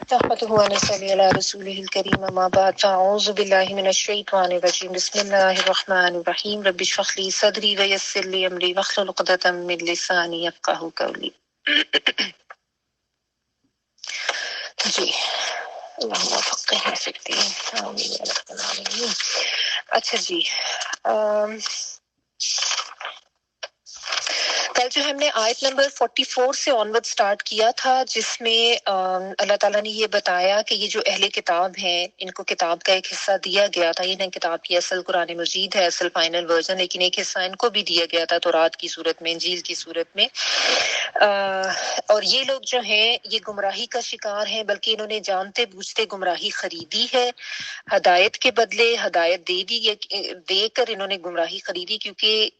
نحمده ونصلي على رسوله الكريم أما بعد فأعوذ بالله من الشيطان الرجيم بسم الله الرحمن الرحيم رب اشرح لي صدري ويسر لي أمري واحلل عقدة من لساني يفقهوا قولي. جی اللهم فقهنا في الدين آمين يا رب العالمين. اچھا جی کل جو ہم نے آیت نمبر 44 سے آنورڈ سٹارٹ کیا تھا جس میں اللہ تعالیٰ نے یہ بتایا کہ یہ جو اہل کتاب ہیں ان کو کتاب کا ایک حصہ دیا گیا تھا. یہ نہیں کتاب کی اصل قرآن مجید ہے, اصل فائنل ورژن, لیکن ایک حصہ ان کو بھی دیا گیا تھا تورات کی صورت میں, انجیل کی صورت میں. اور یہ لوگ جو ہیں یہ گمراہی کا شکار ہیں, بلکہ انہوں نے جانتے بوجھتے گمراہی خریدی ہے. ہدایت کے بدلے ہدایت دے کر انہوں نے گمراہی خریدی, کیونکہ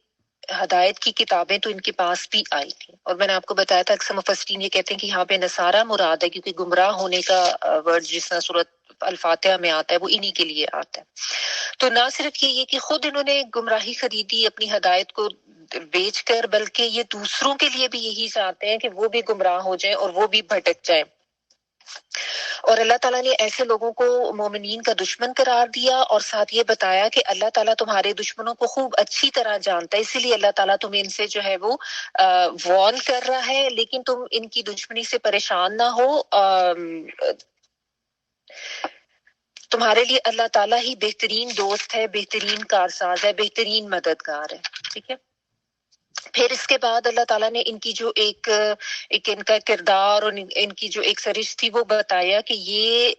ہدایت کی کتابیں تو ان کے پاس بھی آئی تھیں. اور میں نے آپ کو بتایا تھا اکثر مفسرین یہ کہتے ہیں کہ یہاں پہ نصارہ مراد ہے, کیونکہ گمراہ ہونے کا ورڈ جس طرح سورۃ الفاتحہ میں آتا ہے وہ انہی کے لیے آتا ہے. تو نہ صرف یہ کہ خود انہوں نے گمراہی خریدی اپنی ہدایت کو بیچ کر, بلکہ یہ دوسروں کے لیے بھی یہی چاہتے ہیں کہ وہ بھی گمراہ ہو جائیں اور وہ بھی بھٹک جائیں. اور اللہ تعالیٰ نے ایسے لوگوں کو مومنین کا دشمن قرار دیا, اور ساتھ یہ بتایا کہ اللہ تعالیٰ تمہارے دشمنوں کو خوب اچھی طرح جانتا ہے, اسی لیے اللہ تعالیٰ تمہیں ان سے جو ہے وہ وارن کر رہا ہے, لیکن تم ان کی دشمنی سے پریشان نہ ہو. تمہارے لیے اللہ تعالیٰ ہی بہترین دوست ہے, بہترین کارساز ہے, بہترین مددگار ہے. ٹھیک ہے. پھر اس کے بعد اللہ تعالیٰ نے ان کی جو ایک ان کا کردار اور ان کی جو ایک سرش تھی وہ بتایا کہ یہ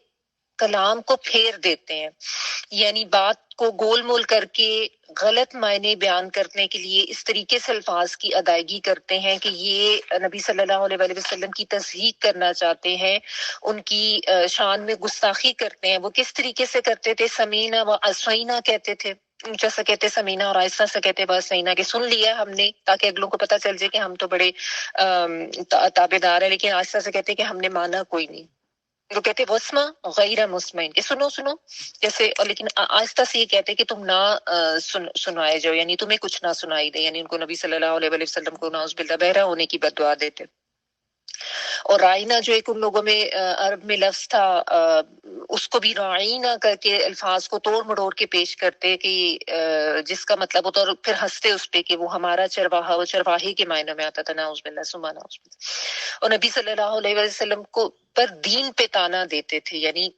کلام کو پھیر دیتے ہیں, یعنی بات کو گول مول کر کے غلط معنی بیان کرنے کے لیے اس طریقے سے الفاظ کی ادائیگی کرتے ہیں کہ یہ نبی صلی اللہ علیہ وآلہ وسلم کی تصحیح کرنا چاہتے ہیں, ان کی شان میں گستاخی کرتے ہیں. وہ کس طریقے سے کرتے تھے؟ سمینا و اسوینا کہتے تھے, اونچا سا کہتے سمینا اور آہستہ سا کہتے بس سینا, کہ سن لیا ہم نے تاکہ اگلوں کو پتہ چل جائے کہ ہم تو بڑے تابے دار ہیں, لیکن آہستہ سے کہتے کہ ہم نے مانا کوئی نہیں. وہ کہتے وسما غیر مسمعین, کہ سنو سنو جیسے, اور لیکن آہستہ سے یہ کہتے کہ تم نہ سنائے جاؤ, یعنی تمہیں کچھ نہ سنائی دے. یعنی ان کو نبی صلی اللہ علیہ وآلہ وسلم کو نعوذ باللہ بہرا ہونے کی بد دعا دیتے. اور رائنا جو ایک ان لوگوں میں عرب میں لفظ تھا, اس کو بھی رائنا کر کے الفاظ کو توڑ مڑوڑ کے پیش کرتے کہ جس کا مطلب ہوتا, اور پھر ہنستے اس پہ کہ وہ ہمارا چرواہا, وہ چرواہے کے معنی میں آتا تھا. نعوذ باللہ سما نعوذ باللہ. اور نبی صلی اللہ علیہ وسلم کو پر دین پہ تانا دیتے تھے, یعنی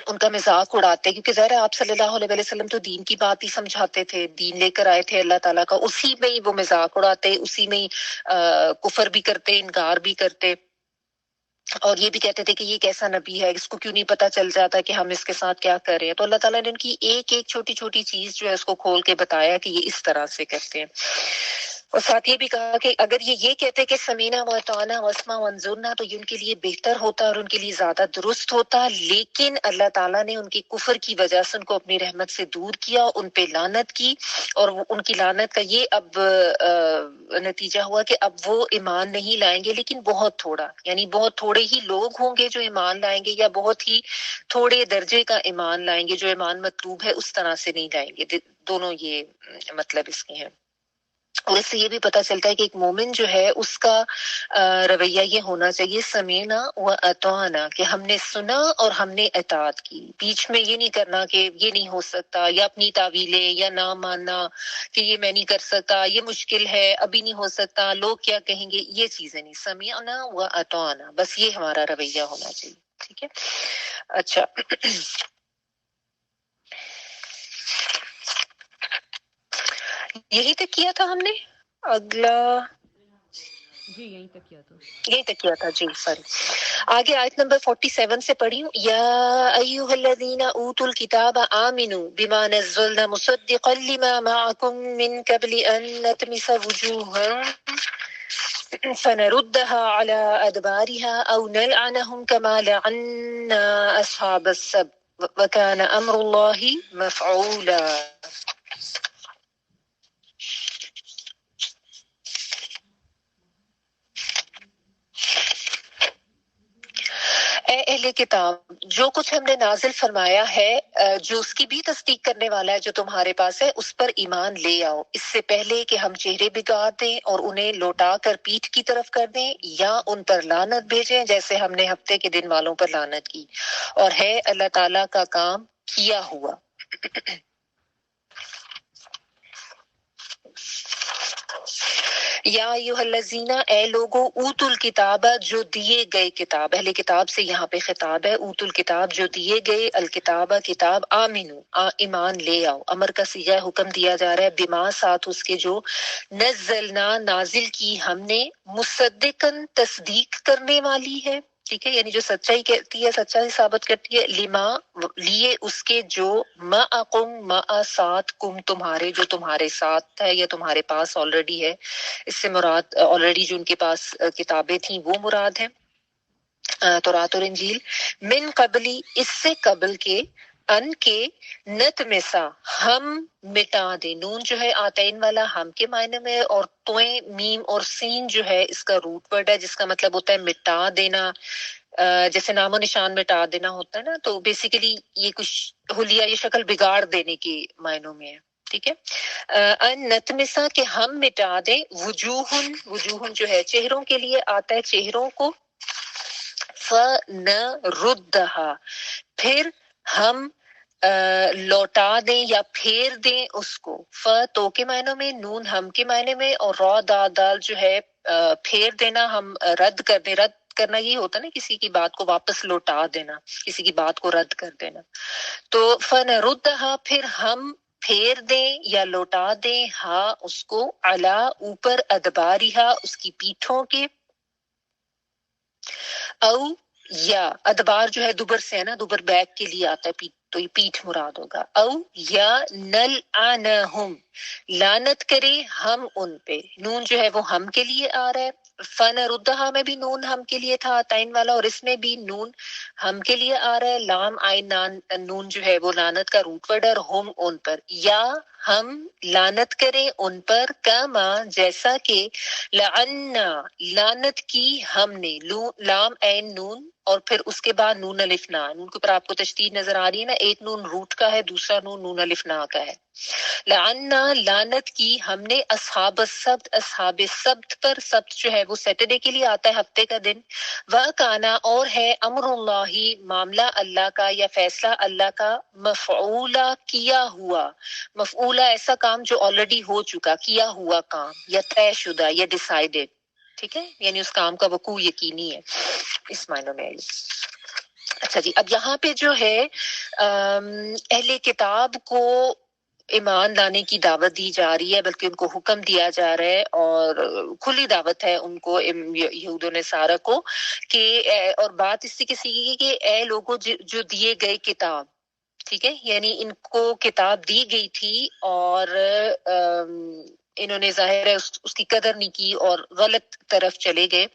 ان کا مذاق اڑاتے, کیونکہ ظاہر ہے آپ صلی اللہ علیہ وسلم تو دین کی بات ہی سمجھاتے تھے, دین لے کر آئے تھے اللہ تعالیٰ کا, اسی میں ہی وہ مذاق اڑاتے, اسی میں ہی کفر بھی کرتے, انکار بھی کرتے, اور یہ بھی کہتے تھے کہ یہ کیسا نبی ہے, اس کو کیوں نہیں پتا چل جاتا کہ ہم اس کے ساتھ کیا کر رہے ہیں. تو اللہ تعالیٰ نے ان کی ایک ایک چھوٹی چھوٹی چیز جو ہے اس کو کھول کے بتایا کہ یہ اس طرح سے کرتے ہیں. اور ساتھ یہ بھی کہا کہ اگر یہ کہتے کہ سمینا و اطعنا واسمع وانظرنا, تو یہ ان کے لیے بہتر ہوتا اور ان کے لیے زیادہ درست ہوتا, لیکن اللہ تعالیٰ نے ان کے کفر کی وجہ سے ان کو اپنی رحمت سے دور کیا, ان پہ لعنت کی, اور ان کی لعنت کا یہ اب نتیجہ ہوا کہ اب وہ ایمان نہیں لائیں گے, لیکن بہت تھوڑا, یعنی بہت تھوڑے ہی لوگ ہوں گے جو ایمان لائیں گے, یا بہت ہی تھوڑے درجے کا ایمان لائیں گے, جو ایمان مطلوب ہے اس طرح سے نہیں لائیں گے. دونوں یہ مطلب اس کے ہیں. اور اس سے یہ بھی پتہ چلتا ہے کہ ایک مومن جو ہے اس کا رویہ یہ ہونا چاہیے سمینا و اطعنا, کہ ہم نے سنا اور ہم نے اطاعت کی. بیچ میں یہ نہیں کرنا کہ یہ نہیں ہو سکتا, یا اپنی تعویلیں, یا نہ ماننا کہ یہ میں نہیں کر سکتا, یہ مشکل ہے, ابھی نہیں ہو سکتا, لوگ کیا کہیں گے, یہ چیزیں نہیں. سمیعنا و اطعنا, بس یہ ہمارا رویہ ہونا چاہیے. ٹھیک ہے. اچھا یہی تک کیا تھا ہم نے. اگلا جی یہیں تک کیا تھا, یہی تک کیا تھا. جی سوری. آگے آیت نمبر 47 سے پڑھی ہوں. یا ایھا الذین اوتوا الکتاب آمنوا بما نزلنا مصدقا لما معکم من قبل ان نطمس وجوہا فنردها على ادبارها او نلعنهم كما لعنا اصحاب السبت وكان امر الله مفعولا. اے اہل کتاب جو کچھ ہم نے نازل فرمایا ہے جو اس کی بھی تصدیق کرنے والا ہے جو تمہارے پاس ہے اس پر ایمان لے آؤ اس سے پہلے کہ ہم چہرے بگاڑ دیں اور انہیں لوٹا کر پیٹھ کی طرف کر دیں یا ان پر لعنت بھیجیں جیسے ہم نے ہفتے کے دن والوں پر لعنت کی اور ہے اللہ تعالیٰ کا کام کیا ہوا۔ یا ایھا الذین اے لوگو اوتوا الکتاب جو دیے گئے کتاب، اہل کتاب سے یہاں پہ خطاب ہے، اوتوا الکتاب جو دیے گئے الکتاب کتاب، آمنو ایمان لے آؤ، امر کا صیغہ حکم دیا جا رہا ہے، بما ساتھ اس کے جو نزلنا نازل کی ہم نے، مصدقن تصدیق کرنے والی ہے، ٹھیک ہے، یعنی جو سچائی کہتی ہے سچائی ثابت کرتی ہے، لما لیے اس کے جو ما ساتھ کم تمہارے جو تمہارے ساتھ ہے یا تمہارے پاس آلریڈی ہے، اس سے مراد آلریڈی جو ان کے پاس کتابیں تھیں وہ مراد ہیں تورات اور انجیل، من قبلی اس سے قبل کے، ان کے نت مسا ہم مٹا دیں، نون جو ہے آتین والا ہم کے معنی میں، اور توئیں میم اور سین جو ہے اس کا روٹ ورڈ ہے جس کا مطلب ہوتا ہے مٹا دینا، جیسے نام و نشان مٹا دینا ہوتا ہے نا، تو بیسیکلی یہ کچھ حلیہ یہ شکل بگاڑ دینے کے معنوں میں ہے، ٹھیک ہے۔ ان نتمسا کہ ہم مٹا دیں، وجوہن جو ہے چہروں کے لیے آتا ہے چہروں کو، فنردھا پھر ہم لوٹا دیں یا پھیر دیں اس کو، تو کے معنوں میں، نون ہم کے معنی میں، اور را دال جو ہے پھیر دینا، ہم رد کر دیں، رد کرنا یہ ہوتا ہے نا کسی کی بات کو واپس لوٹا دینا، کسی کی بات کو رد کر دینا، تو فنردھا پھر ہم پھیر دیں یا لوٹا دیں ہاں اس کو، علا اوپر، ادباریہا اس کی پیٹھوں کے، او یا ادبار جو ہے دوبر سے ہے نا، دوبر بیک کے لیے آتا ہے پیٹھ، تو یہ پیٹھ مراد ہوگا، او یا نلعنہم لعنت کرے ہم ان پہ، نون جو ہے وہ ہم کے لیے آ رہا ہے، فنردھا میں بھی نون ہم کے لیے تھا تائن والا، اور اس میں بھی نون ہم کے لیے آ رہا ہے، لام آئین نون جو ہے وہ لعنت کا روٹ ورڈ ہے، اور ہم ان پر، یا ہم لعنت کریں ان پر، کما جیسا کہ لعنا لعنت کی ہم نے، لام عین نون اور پھر اس کے بعد نون الف نا، نون کے اوپر آپ کو تشدید نظر آ رہی ہے نا، ایک نون روٹ کا ہے دوسرا نون نون الف نا کا ہے، لعنا لعنت کی ہم نے، اصحاب السبت اصحاب سبت پر، سبت جو ہے وہ سیٹرڈے کے لیے آتا ہے ہفتے کا دن، وَكَانَ اور ہے امر اللہ معاملہ اللہ کا یا فیصلہ اللہ کا، مفعولا کیا ہوا، مفعولا ایسا کام جو آلریڈی ہو چکا، کیا ہوا کام یا طے شدہ یا ڈیسائیڈڈ، ٹھیک ہے، یعنی اس کام کا وقوع یقینی ہے، اس معنی میں ہے یہ۔ اچھا جی، اب یہاں پہ جو ہے اہل کتاب کو ایمان لانے کی دعوت دی جا رہی ہے، بلکہ ان کو حکم دیا جا رہا ہے، اور کھلی دعوت ہے ان کو، یہود و نصارہ کو، کہ اور بات اس سے کسی کی کہ اے لوگوں جو دیے گئے کتاب، ٹھیک ہے، یعنی ان کو کتاب دی گئی تھی اور انہوں نے ظاہر ہے اس کی قدر نہیں کی اور غلط طرف چلے گئے،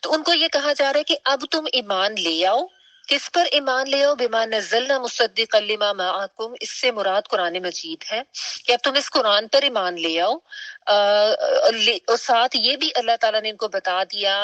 تو ان کو یہ کہا جا رہا ہے کہ اب تم ایمان لے آؤ، کس پر ایمان لے آؤ، بما نزلنا مصدقا لما معکم، اس سے مراد قرآن مجید ہے کہ اب تم اس قرآن پر ایمان لے آؤ، اور ساتھ یہ بھی اللہ تعالیٰ نے ان کو بتا دیا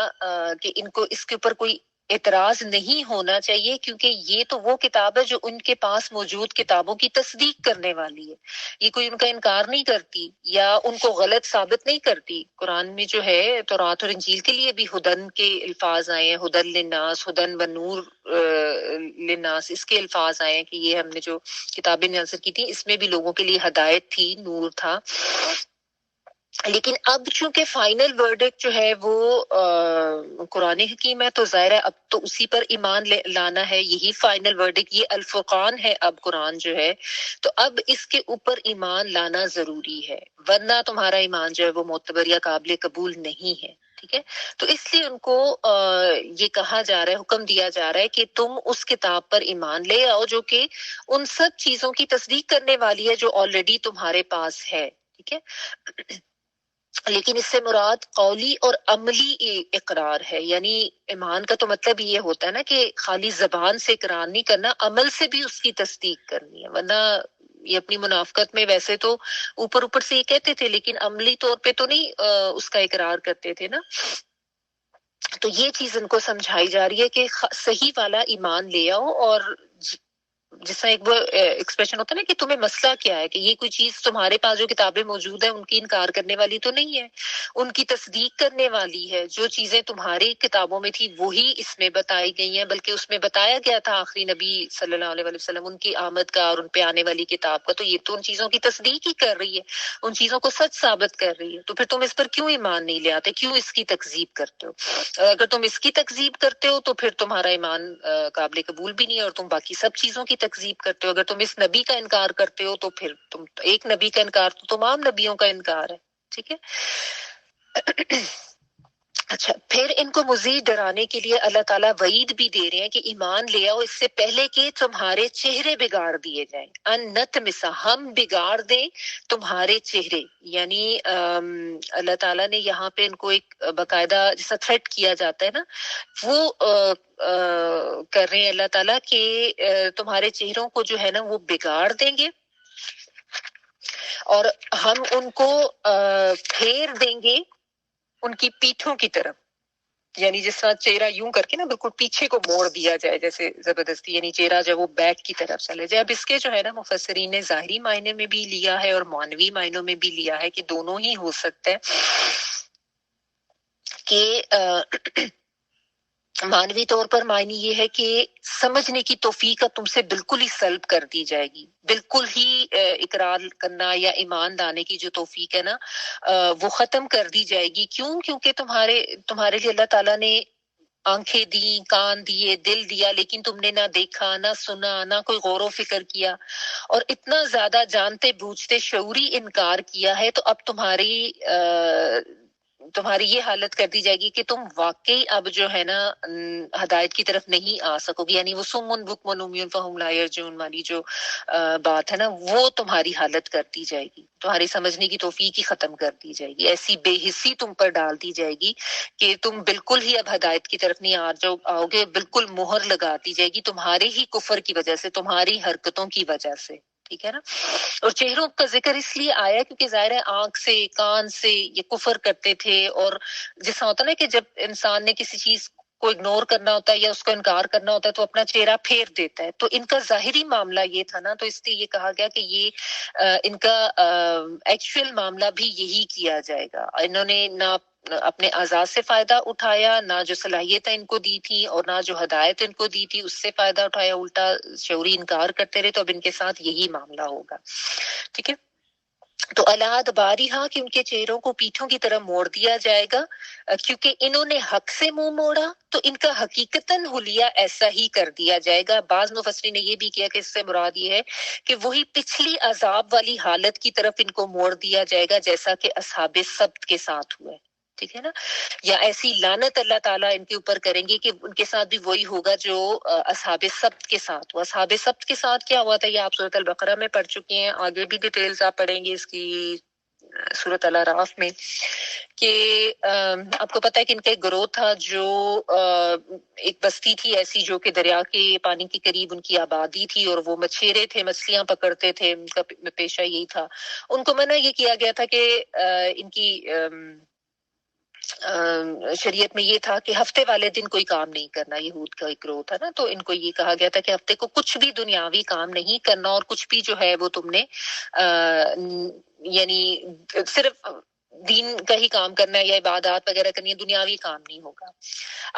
کہ ان کو اس کے اوپر کوئی اعتراض نہیں ہونا چاہیے، کیونکہ یہ تو وہ کتاب ہے جو ان کے پاس موجود کتابوں کی تصدیق کرنے والی ہے، یہ کوئی ان کا انکار نہیں کرتی یا ان کو غلط ثابت نہیں کرتی۔ قرآن میں جو ہے تورات اور انجیل کے لیے بھی ہدن کے الفاظ آئے ہیں، ہدن للناس، ہدن و نور للناس، اس کے الفاظ آئے ہیں کہ یہ ہم نے جو کتابیں نازل کی تھی اس میں بھی لوگوں کے لیے ہدایت تھی، نور تھا، لیکن اب چونکہ فائنل ورڈکٹ جو ہے وہ قرآن حکیم ہے، تو ظاہر ہے اب تو اسی پر ایمان لانا ہے، یہی فائنل ورڈکٹ، یہ الفرقان ہے اب قرآن جو ہے، تو اب اس کے اوپر ایمان لانا ضروری ہے، ورنہ تمہارا ایمان جو ہے وہ معتبر یا قابل قبول نہیں ہے، ٹھیک ہے۔ تو اس لیے ان کو یہ کہا جا رہا ہے، حکم دیا جا رہا ہے کہ تم اس کتاب پر ایمان لے آؤ جو کہ ان سب چیزوں کی تصدیق کرنے والی ہے جو آلریڈی تمہارے پاس ہے، ٹھیک ہے۔ لیکن اس سے مراد قولی اور عملی اقرار ہے، یعنی ایمان کا تو مطلب یہ ہوتا ہے نا کہ خالی زبان سے اقرار نہیں کرنا، عمل سے بھی اس کی تصدیق کرنی ہے، ورنہ یہ اپنی منافقت میں ویسے تو اوپر اوپر سے یہ کہتے تھے لیکن عملی طور پہ تو نہیں اس کا اقرار کرتے تھے نا۔ تو یہ چیز ان کو سمجھائی جا رہی ہے کہ صحیح والا ایمان لے آؤ، اور جس طرح ایک وہ ایکسپریشن ہوتا ہے نا کہ تمہیں مسئلہ کیا ہے، کہ یہ کوئی چیز تمہارے پاس جو کتابیں موجود ہیں ان کی انکار کرنے والی تو نہیں ہے، ان کی تصدیق کرنے والی ہے۔ جو چیزیں تمہاری کتابوں میں تھی وہی اس میں بتائی گئی ہیں، بلکہ اس میں بتایا گیا تھا آخری نبی صلی اللہ علیہ وسلم ان کی آمد کا اور ان پہ آنے والی کتاب کا، تو یہ تو ان چیزوں کی تصدیق ہی کر رہی ہے، ان چیزوں کو سچ ثابت کر رہی ہے۔ تو پھر تم اس پر کیوں ایمان نہیں لے آتے، کیوں اس کی تکذیب کرتے ہو؟ اگر تم اس کی تکذیب کرتے ہو تو پھر تمہارا ایمان قابل قبول بھی نہیں ہے، اور تم باقی سب چیزوں کی تکذیب کرتے ہو۔ اگر تم اس نبی کا انکار کرتے ہو تو پھر تم ایک نبی کا انکار تو تمام نبیوں کا انکار ہے، ٹھیک ہے۔ اچھا، پھر ان کو مزید ڈرانے کے لیے اللہ تعالیٰ وعید بھی دے رہے ہیں کہ ایمان لے آؤ اس سے پہلے کہ تمہارے چہرے بگاڑ دیے جائیں۔ ان نطمس، ہم بگاڑ دیں تمہارے چہرے، یعنی اللہ تعالیٰ نے یہاں پہ ان کو ایک باقاعدہ جیسا تھریٹ کیا جاتا ہے نا، وہ کر رہے ہیں اللہ تعالیٰ کہ تمہارے چہروں کو جو ہے نا وہ بگاڑ دیں گے، اور ہم ان کو پھیر دیں گے ان کی پیٹھوں کی طرف، یعنی جس طرح چہرہ یوں کر کے نا بالکل پیچھے کو موڑ دیا جائے جیسے زبردستی، یعنی چہرہ جب وہ بیک کی طرف چلے جائے۔ اب اس کے جو ہے نا مفسرین نے ظاہری معنی میں بھی لیا ہے اور معنوی معنوں میں بھی لیا ہے، کہ دونوں ہی ہو سکتا ہے، کہ معنوی طور پر معنی یہ ہے کہ سمجھنے کی توفیق تم سے بالکل ہی سلب کر دی جائے گی، بالکل ہی اقرار کرنا یا ایمان لانے کی جو توفیق ہے نا وہ ختم کر دی جائے گی۔ کیوں؟ کیونکہ تمہارے لیے اللہ تعالیٰ نے آنکھیں دی، کان دیے، دل دیا، لیکن تم نے نہ دیکھا، نہ سنا، نہ کوئی غور و فکر کیا، اور اتنا زیادہ جانتے بوجھتے شعوری انکار کیا ہے، تو اب تمہاری یہ حالت کر دی جائے گی کہ تم واقعی اب جو ہے نا ہدایت کی طرف نہیں آ سکو گی، یعنی وہ سمن بکمن عمیٌ فہم لا یرجعون والی جو بات ہے نا وہ تمہاری حالت کر دی جائے گی، تمہاری سمجھنے کی توفیق ہی ختم کر دی جائے گی، ایسی بے حسی تم پر ڈال دی جائے گی کہ تم بالکل ہی اب ہدایت کی طرف نہیں آؤ گے، بالکل مہر لگا دی جائے گی تمہارے ہی کفر کی وجہ سے، تمہاری حرکتوں کی وجہ سے، ٹھیک ہے نا۔ اور چہروں کا ذکر اس لیے آیا کیونکہ ظاہر ہے آنکھ سے، کان سے یہ کفر کرتے تھے، اور جیسا ہوتا نا کہ جب انسان نے کسی چیز کو اگنور کرنا ہوتا ہے یا اس کو انکار کرنا ہوتا ہے تو اپنا چہرہ پھیر دیتا ہے، تو ان کا ظاہری معاملہ یہ تھا نا، تو اس لیے یہ کہا گیا کہ یہ ان کا ایکچوئل معاملہ بھی یہی کیا جائے گا۔ انہوں نے نہ اپنے اعزاز سے فائدہ اٹھایا، نہ جو صلاحیتیں ان کو دی تھی اور نہ جو ہدایت ان کو دی تھی اس سے فائدہ اٹھایا، الٹا شعوری انکار کرتے رہے، تو اب ان کے ساتھ یہی معاملہ ہوگا، ٹھیک ہے۔ تو الاد باریہا کہ ان کے چہروں کو پیٹھوں کی طرح موڑ دیا جائے گا، کیونکہ انہوں نے حق سے منہ موڑا تو ان کا حقیقتاً حلیہ ایسا ہی کر دیا جائے گا۔ بعض مفسرین نے یہ بھی کیا کہ اس سے مراد یہ ہے کہ وہی پچھلی عذاب والی حالت کی طرف ان کو موڑ دیا جائے گا جیسا کہ اصحاب سبت کے ساتھ ہوا ہے، ٹھیک ہے نا، یا ایسی لعنت اللہ تعالیٰ ان کے اوپر کریں گے کہ ان کے ساتھ بھی وہی ہوگا جو اصحاب سبت کے ساتھ ہوا۔ اصحاب سبت کے ساتھ کیا ہوا تھا یہ آپ سورۃ البقرہ میں پڑھ چکے ہیں، آگے بھی ڈیٹیلز آپ پڑھیں گے اس کی سورۃ الاعراف میں، کہ آپ کو پتا ہے کہ ان کا ایک گروہ تھا جو ایک بستی تھی ایسی جو کہ دریا کے پانی کے قریب ان کی آبادی تھی، اور وہ مچھیرے تھے، مچھلیاں پکڑتے تھے، ان کا پیشہ یہی تھا۔ ان کو منع یہ کیا گیا تھا کہ ان کی شریعت میں یہ تھا کہ ہفتے والے دن کوئی کام نہیں کرنا، یہود کا ایک گروہ تھا نا، تو ان کو یہ کہا گیا تھا کہ ہفتے کو کچھ بھی دنیاوی کام نہیں کرنا، اور کچھ بھی جو ہے وہ تم نے یعنی صرف دین کا ہی کام کرنا ہے یا عبادات وغیرہ کرنی ہے، دنیاوی کام نہیں ہوگا۔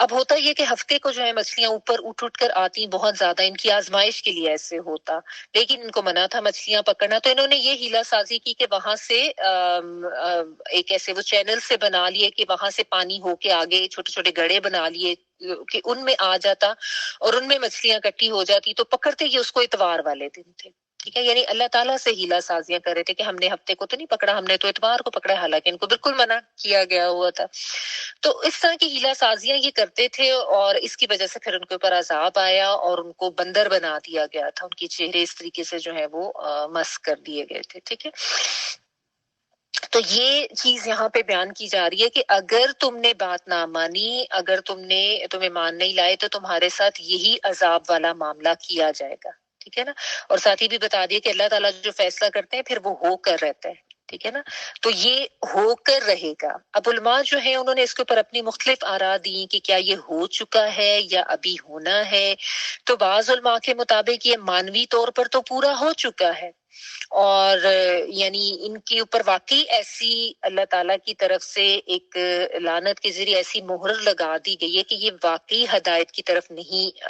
اب ہوتا یہ کہ ہفتے کو جو ہے مچھلیاں اوپر اٹھ کر آتی بہت زیادہ، ان کی آزمائش کے لیے ایسے ہوتا، لیکن ان کو منع تھا مچھلیاں پکڑنا، تو انہوں نے یہ ہیلا سازی کی کہ وہاں سے ایک ایسے وہ چینل سے بنا لیے کہ وہاں سے پانی ہو کے آگے چھوٹے چھوٹے گڑھے بنا لیے کہ ان میں آ جاتا اور ان میں مچھلیاں اکٹھی ہو جاتی، تو پکڑتے ہی اس کو اتوار والے دن تھے، ٹھیک ہے، یعنی اللہ تعالیٰ سے ہیلا سازیاں کر رہے تھے کہ ہم نے ہفتے کو تو نہیں پکڑا، ہم نے تو اتوار کو پکڑا، حالانکہ ان کو بالکل منع کیا گیا ہوا تھا۔ تو اس طرح کی ہیلا سازیاں یہ کرتے تھے، اور اس کی وجہ سے پھر ان کے اوپر عذاب آیا اور ان کو بندر بنا دیا گیا تھا، ان کے چہرے اس طریقے سے جو ہے وہ مسخ کر دیے گئے تھے، ٹھیک ہے۔ تو یہ چیز یہاں پہ بیان کی جا رہی ہے کہ اگر تم نے بات نہ مانی، اگر تم ایمان نہیں لائے، تو تمہارے ساتھ یہی عذاب والا معاملہ کیا جائے گا، ٹھیک ہے نا۔ اور ساتھ ہی بھی بتا دیا کہ اللہ تعالیٰ جو فیصلہ کرتے ہیں پھر وہ ہو کر رہتا ہے، ٹھیک ہے نا. تو یہ ہو کر رہے گا. اب علماء جو ہیں انہوں نے اس کے اوپر اپنی مختلف آراء دی کہ کیا یہ ہو چکا ہے یا ابھی ہونا ہے. تو بعض علماء کے مطابق یہ مانوی طور پر تو پورا ہو چکا ہے، اور یعنی ان کے اوپر واقعی ایسی اللہ تعالیٰ کی طرف سے ایک لعنت کے ذریعے ایسی مہر لگا دی گئی ہے کہ یہ واقعی ہدایت کی طرف نہیں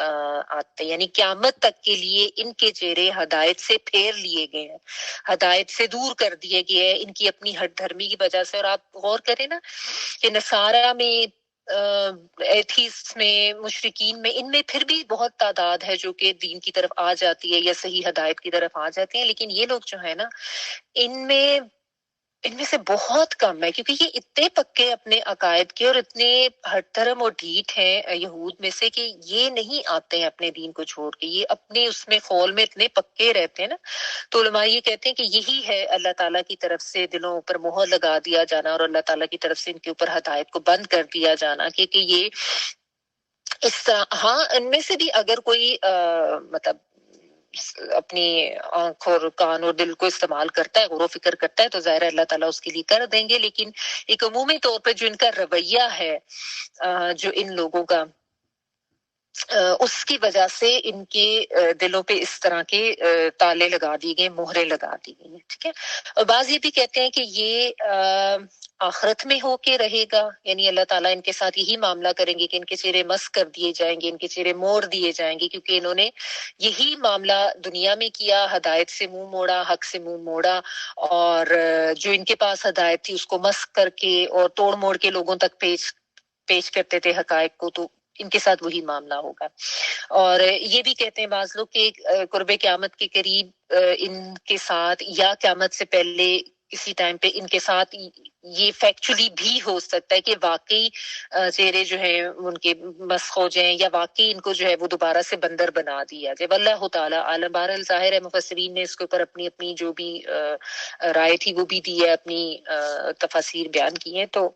آتے، یعنی قیامت تک کے لیے ان کے چہرے ہدایت سے پھیر لیے گئے ہیں، ہدایت سے دور کر دیے گئے ہیں ان کی اپنی ہٹ دھرمی کی وجہ سے. اور آپ غور کریں نا کہ نصارہ میں، ایتھیسٹ میں، مشرکین میں، ان میں پھر بھی بہت تعداد ہے جو کہ دین کی طرف آ جاتی ہے یا صحیح ہدایت کی طرف آ جاتے ہیں، لیکن یہ لوگ جو ہے نا ان میں سے بہت کم ہے، کیونکہ یہ اتنے پکے اپنے عقائد کے اور اتنے ہٹ دھرم اور ڈھیٹ ہیں یہود میں سے کہ یہ نہیں آتے ہیں اپنے دین کو چھوڑ کے، یہ اپنے اس میں خول میں اتنے پکے رہتے ہیں نا. تو علماء یہ کہتے ہیں کہ یہی ہے اللہ تعالیٰ کی طرف سے دلوں پر مہر لگا دیا جانا اور اللہ تعالیٰ کی طرف سے ان کے اوپر ہدایت کو بند کر دیا جانا، کیونکہ یہ اس طرح. ہاں ان میں سے بھی اگر کوئی مطلب اپنی آنکھ اور کان اور دل کو استعمال کرتا ہے، غور و فکر کرتا ہے، تو ظاہر ہے اللہ تعالیٰ اس کے لیے کر دیں گے. لیکن ایک عمومی طور پہ جو ان کا رویہ ہے، جو ان لوگوں کا، اس کی وجہ سے ان کے دلوں پہ اس طرح کے تالے لگا دی گئے، مہرے لگا دی گئی ہیں. ٹھیک ہے. اور بعض یہ بھی کہتے ہیں کہ یہ آخرت میں ہو کے رہے گا، یعنی اللہ تعالیٰ ان کے ساتھ یہی معاملہ کریں گے کہ ان کے چہرے مسخ کر دیے جائیں گے، ان کے چہرے موڑ دیے جائیں گے، کیونکہ انہوں نے یہی معاملہ دنیا میں کیا، ہدایت سے منہ موڑا، حق سے منہ موڑا، اور جو ان کے پاس ہدایت تھی اس کو مسخ کر کے اور توڑ موڑ کے لوگوں تک پیش کرتے تھے حقائق کو. تو ان کے ساتھ وہی معاملہ ہوگا. اور یہ بھی کہتے ہیں بعض لوگ کہ قرب قیامت کے قریب ان کے ساتھ یا قیامت سے پہلے کسی ٹائم پہ ان کے ساتھ یہ فیکچولی بھی ہو سکتا ہے کہ واقعی چہرے جو ہیں ان کے مسخ ہو جائیں، یا واقعی ان کو جو ہے وہ دوبارہ سے بندر بنا دیا جائے. واللہ تعالیٰ عالم. بہرحال ظاہر ہے مفسرین نے اس کے اوپر اپنی اپنی جو بھی رائے تھی وہ بھی دی ہے، اپنی تفاسیر بیان کی ہیں. تو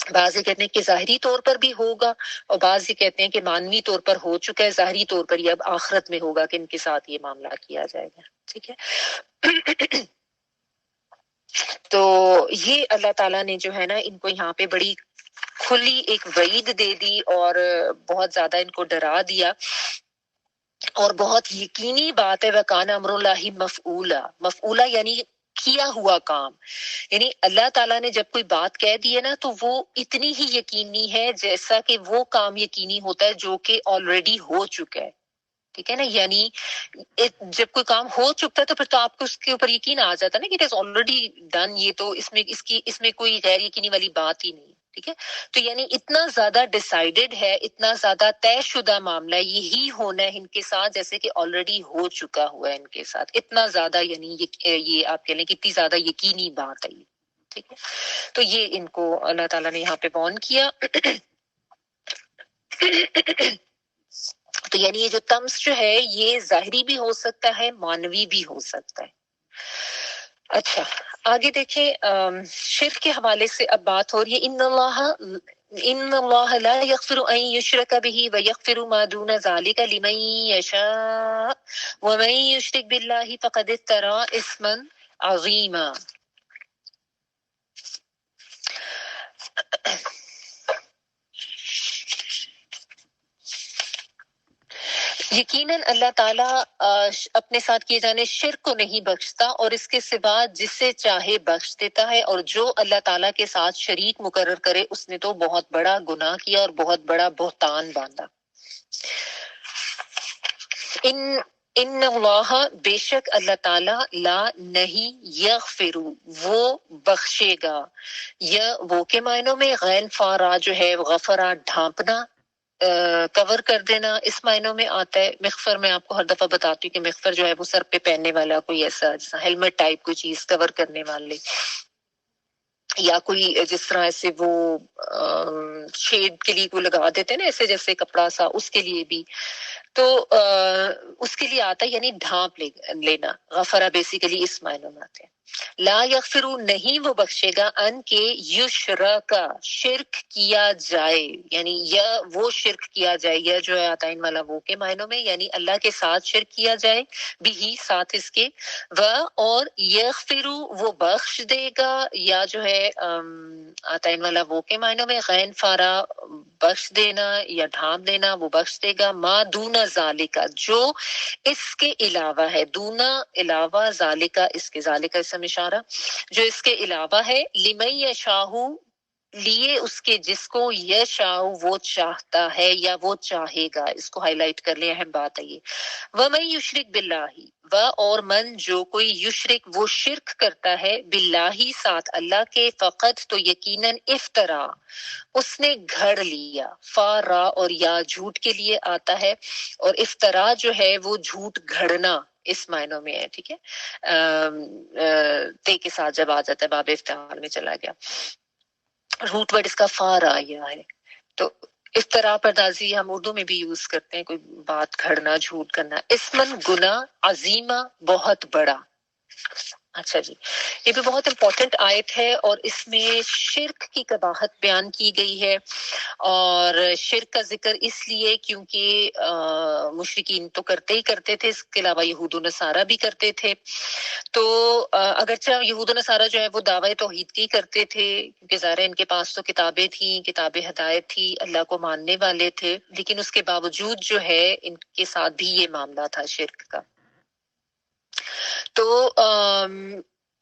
بعض یہ کہتے ہیں کہ ظاہری طور پر بھی ہوگا، اور بعض یہ کہتے ہیں کہ مانوی طور پر ہو چکا ہے، ظاہری طور پر یہ اب آخرت میں ہوگا کہ ان کے ساتھ یہ معاملہ کیا جائے گا. ٹھیک ہے. تو یہ اللہ تعالیٰ نے جو ہے نا ان کو یہاں پہ بڑی کھلی ایک وعید دے دی اور بہت زیادہ ان کو ڈرا دیا. اور بہت یقینی بات ہے وَكَانَ أَمْرُ اللَّهِ مَفْعُولًا. مفعولا یعنی کیا ہوا کام، یعنی اللہ تعالیٰ نے جب کوئی بات کہہ دی ہے نا تو وہ اتنی ہی یقینی ہے جیسا کہ وہ کام یقینی ہوتا ہے جو کہ آلریڈی ہو چکا ہے. ٹھیک ہے نا. یعنی جب کوئی کام ہو چکتا ہے تو پھر تو آپ کو اس کے اوپر یقین آ جاتا ہے نا کہ اٹ از آلریڈی ڈن. یہ تو اس میں کوئی غیر یقینی والی بات ہی نہیں. ٹھیک ہے. تو یعنی اتنا زیادہ ڈیسائیڈڈ ہے، اتنا زیادہ طے شدہ معاملہ یہی ہونا ہے ان کے ساتھ جیسے کہ آلریڈی ہو چکا ہوا ہے ان کے ساتھ. اتنا زیادہ یعنی یہ آپ کہہ لیں کہ اتنی زیادہ یقینی بات ہے یہ. ٹھیک ہے. تو یہ ان کو اللہ تعالیٰ نے یہاں پہ وارن کیا. تو یعنی یہ جو طمس جو ہے یہ ظاہری بھی ہو سکتا ہے، مانوی بھی ہو سکتا ہے. اچھا آگے دیکھیں، شرک کے حوالے سے اب بات ہو رہی ہے. ان اللہ لا یغفر ان یشرک به ویغفر ما دون ذلک لمن یشاء ومن یشرک باللہ فقد افتری اثما عظیما. یقیناً اللہ تعالیٰ اپنے ساتھ کیے جانے شرک کو نہیں بخشتا اور اس کے سوا جسے چاہے بخش دیتا ہے، اور جو اللہ تعالیٰ کے ساتھ شریک مقرر کرے اس نے تو بہت بڑا گناہ کیا اور بہت بڑا بہتان باندھا. ان اللہ بے شک اللہ تعالیٰ لا نہیں یغفر وہ بخشے گا. وہ کے معنوں میں غین فارا جو ہے غفرا ڈھانپنا، کور کر دینا، اس معنوں میں آتا ہے. مغفر میں آپ کو ہر دفعہ بتاتی ہوں کہ مغفر جو ہے وہ سر پہ پہننے والا کوئی ایسا جیسا ہیلمٹ ٹائپ کوئی چیز کور کرنے والے، یا کوئی جس طرح سے وہ شیڈ کے لیے وہ لگا دیتے ہیں نا ایسے جیسے کپڑا سا، اس کے لیے بھی تو اس کے لیے آتا ہے یعنی ڈھانپ لینا. غفرہ بیسیکلی اس معنوں میں آتے ہیں. لا یغفرو نہیں وہ بخشے گا ان کے یشرکا شرک کیا جائے، یعنی یا وہ شرک کیا جائے، یا جو ہے عطائن والا وہ کے معنوں میں، یعنی اللہ کے ساتھ شرک کیا جائے، بھی ساتھ اس کے، و اور یغفرو وہ بخش دے گا، یا جو ہے عطائن والا وہ کے معنوں میں غین فارا بخش دینا یا ڈھانپ دینا، وہ بخش دے گا، ما دون ذالکا جو اس کے علاوہ ہے، دونا علاوہ، ذالکا اس کے، ذالکا اسم اشارہ جو اس کے علاوہ ہے، لمن یشاء لیے اس کے جس کو یشاء وہ چاہتا ہے یا وہ چاہے گا، اس کو ہائی لائٹ کر لیں، اہم بات ہے یہ، ومن یشرک باللہ و اور من جو کوئی یشرک وہ شرک کرتا ہے، باللہ ساتھ اللہ کے، فقط تو یقیناً افطرا اس نے گھڑ لیا، فارا اور یا جھوٹ کے لیے آتا ہے، اور افطرا جو ہے وہ جھوٹ گھڑنا اس معنوں میں ہے، ٹھیک ہے، تے کے ساتھ جب آ جاتا ہے باب افتعال میں چلا گیا، روٹ ورڈ اس کا فار آیا ہے، تو افطرا پردازی ہم اردو میں بھی یوز کرتے ہیں، کوئی بات گھڑنا، جھوٹ کرنا، اسمن گناہ، عظیمہ بہت بڑا۔ اچھا جی، یہ بھی بہت امپورٹنٹ آیت ہے، اور اس میں شرک کی قباحت بیان کی گئی ہے، اور شرک کا ذکر اس لیے کیونکہ مشرکین تو کرتے ہی کرتے تھے، اس کے علاوہ یہود و نصارہ بھی کرتے تھے، تو اگرچہ یہود و نصارہ جو ہے وہ دعوی توحید کی کرتے تھے، کیونکہ ظاہر ہے ان کے پاس تو کتابیں تھیں، کتاب ہدایت تھی، اللہ کو ماننے والے تھے، لیکن اس کے باوجود جو ہے ان کے ساتھ بھی یہ معاملہ تھا شرک کا۔ تو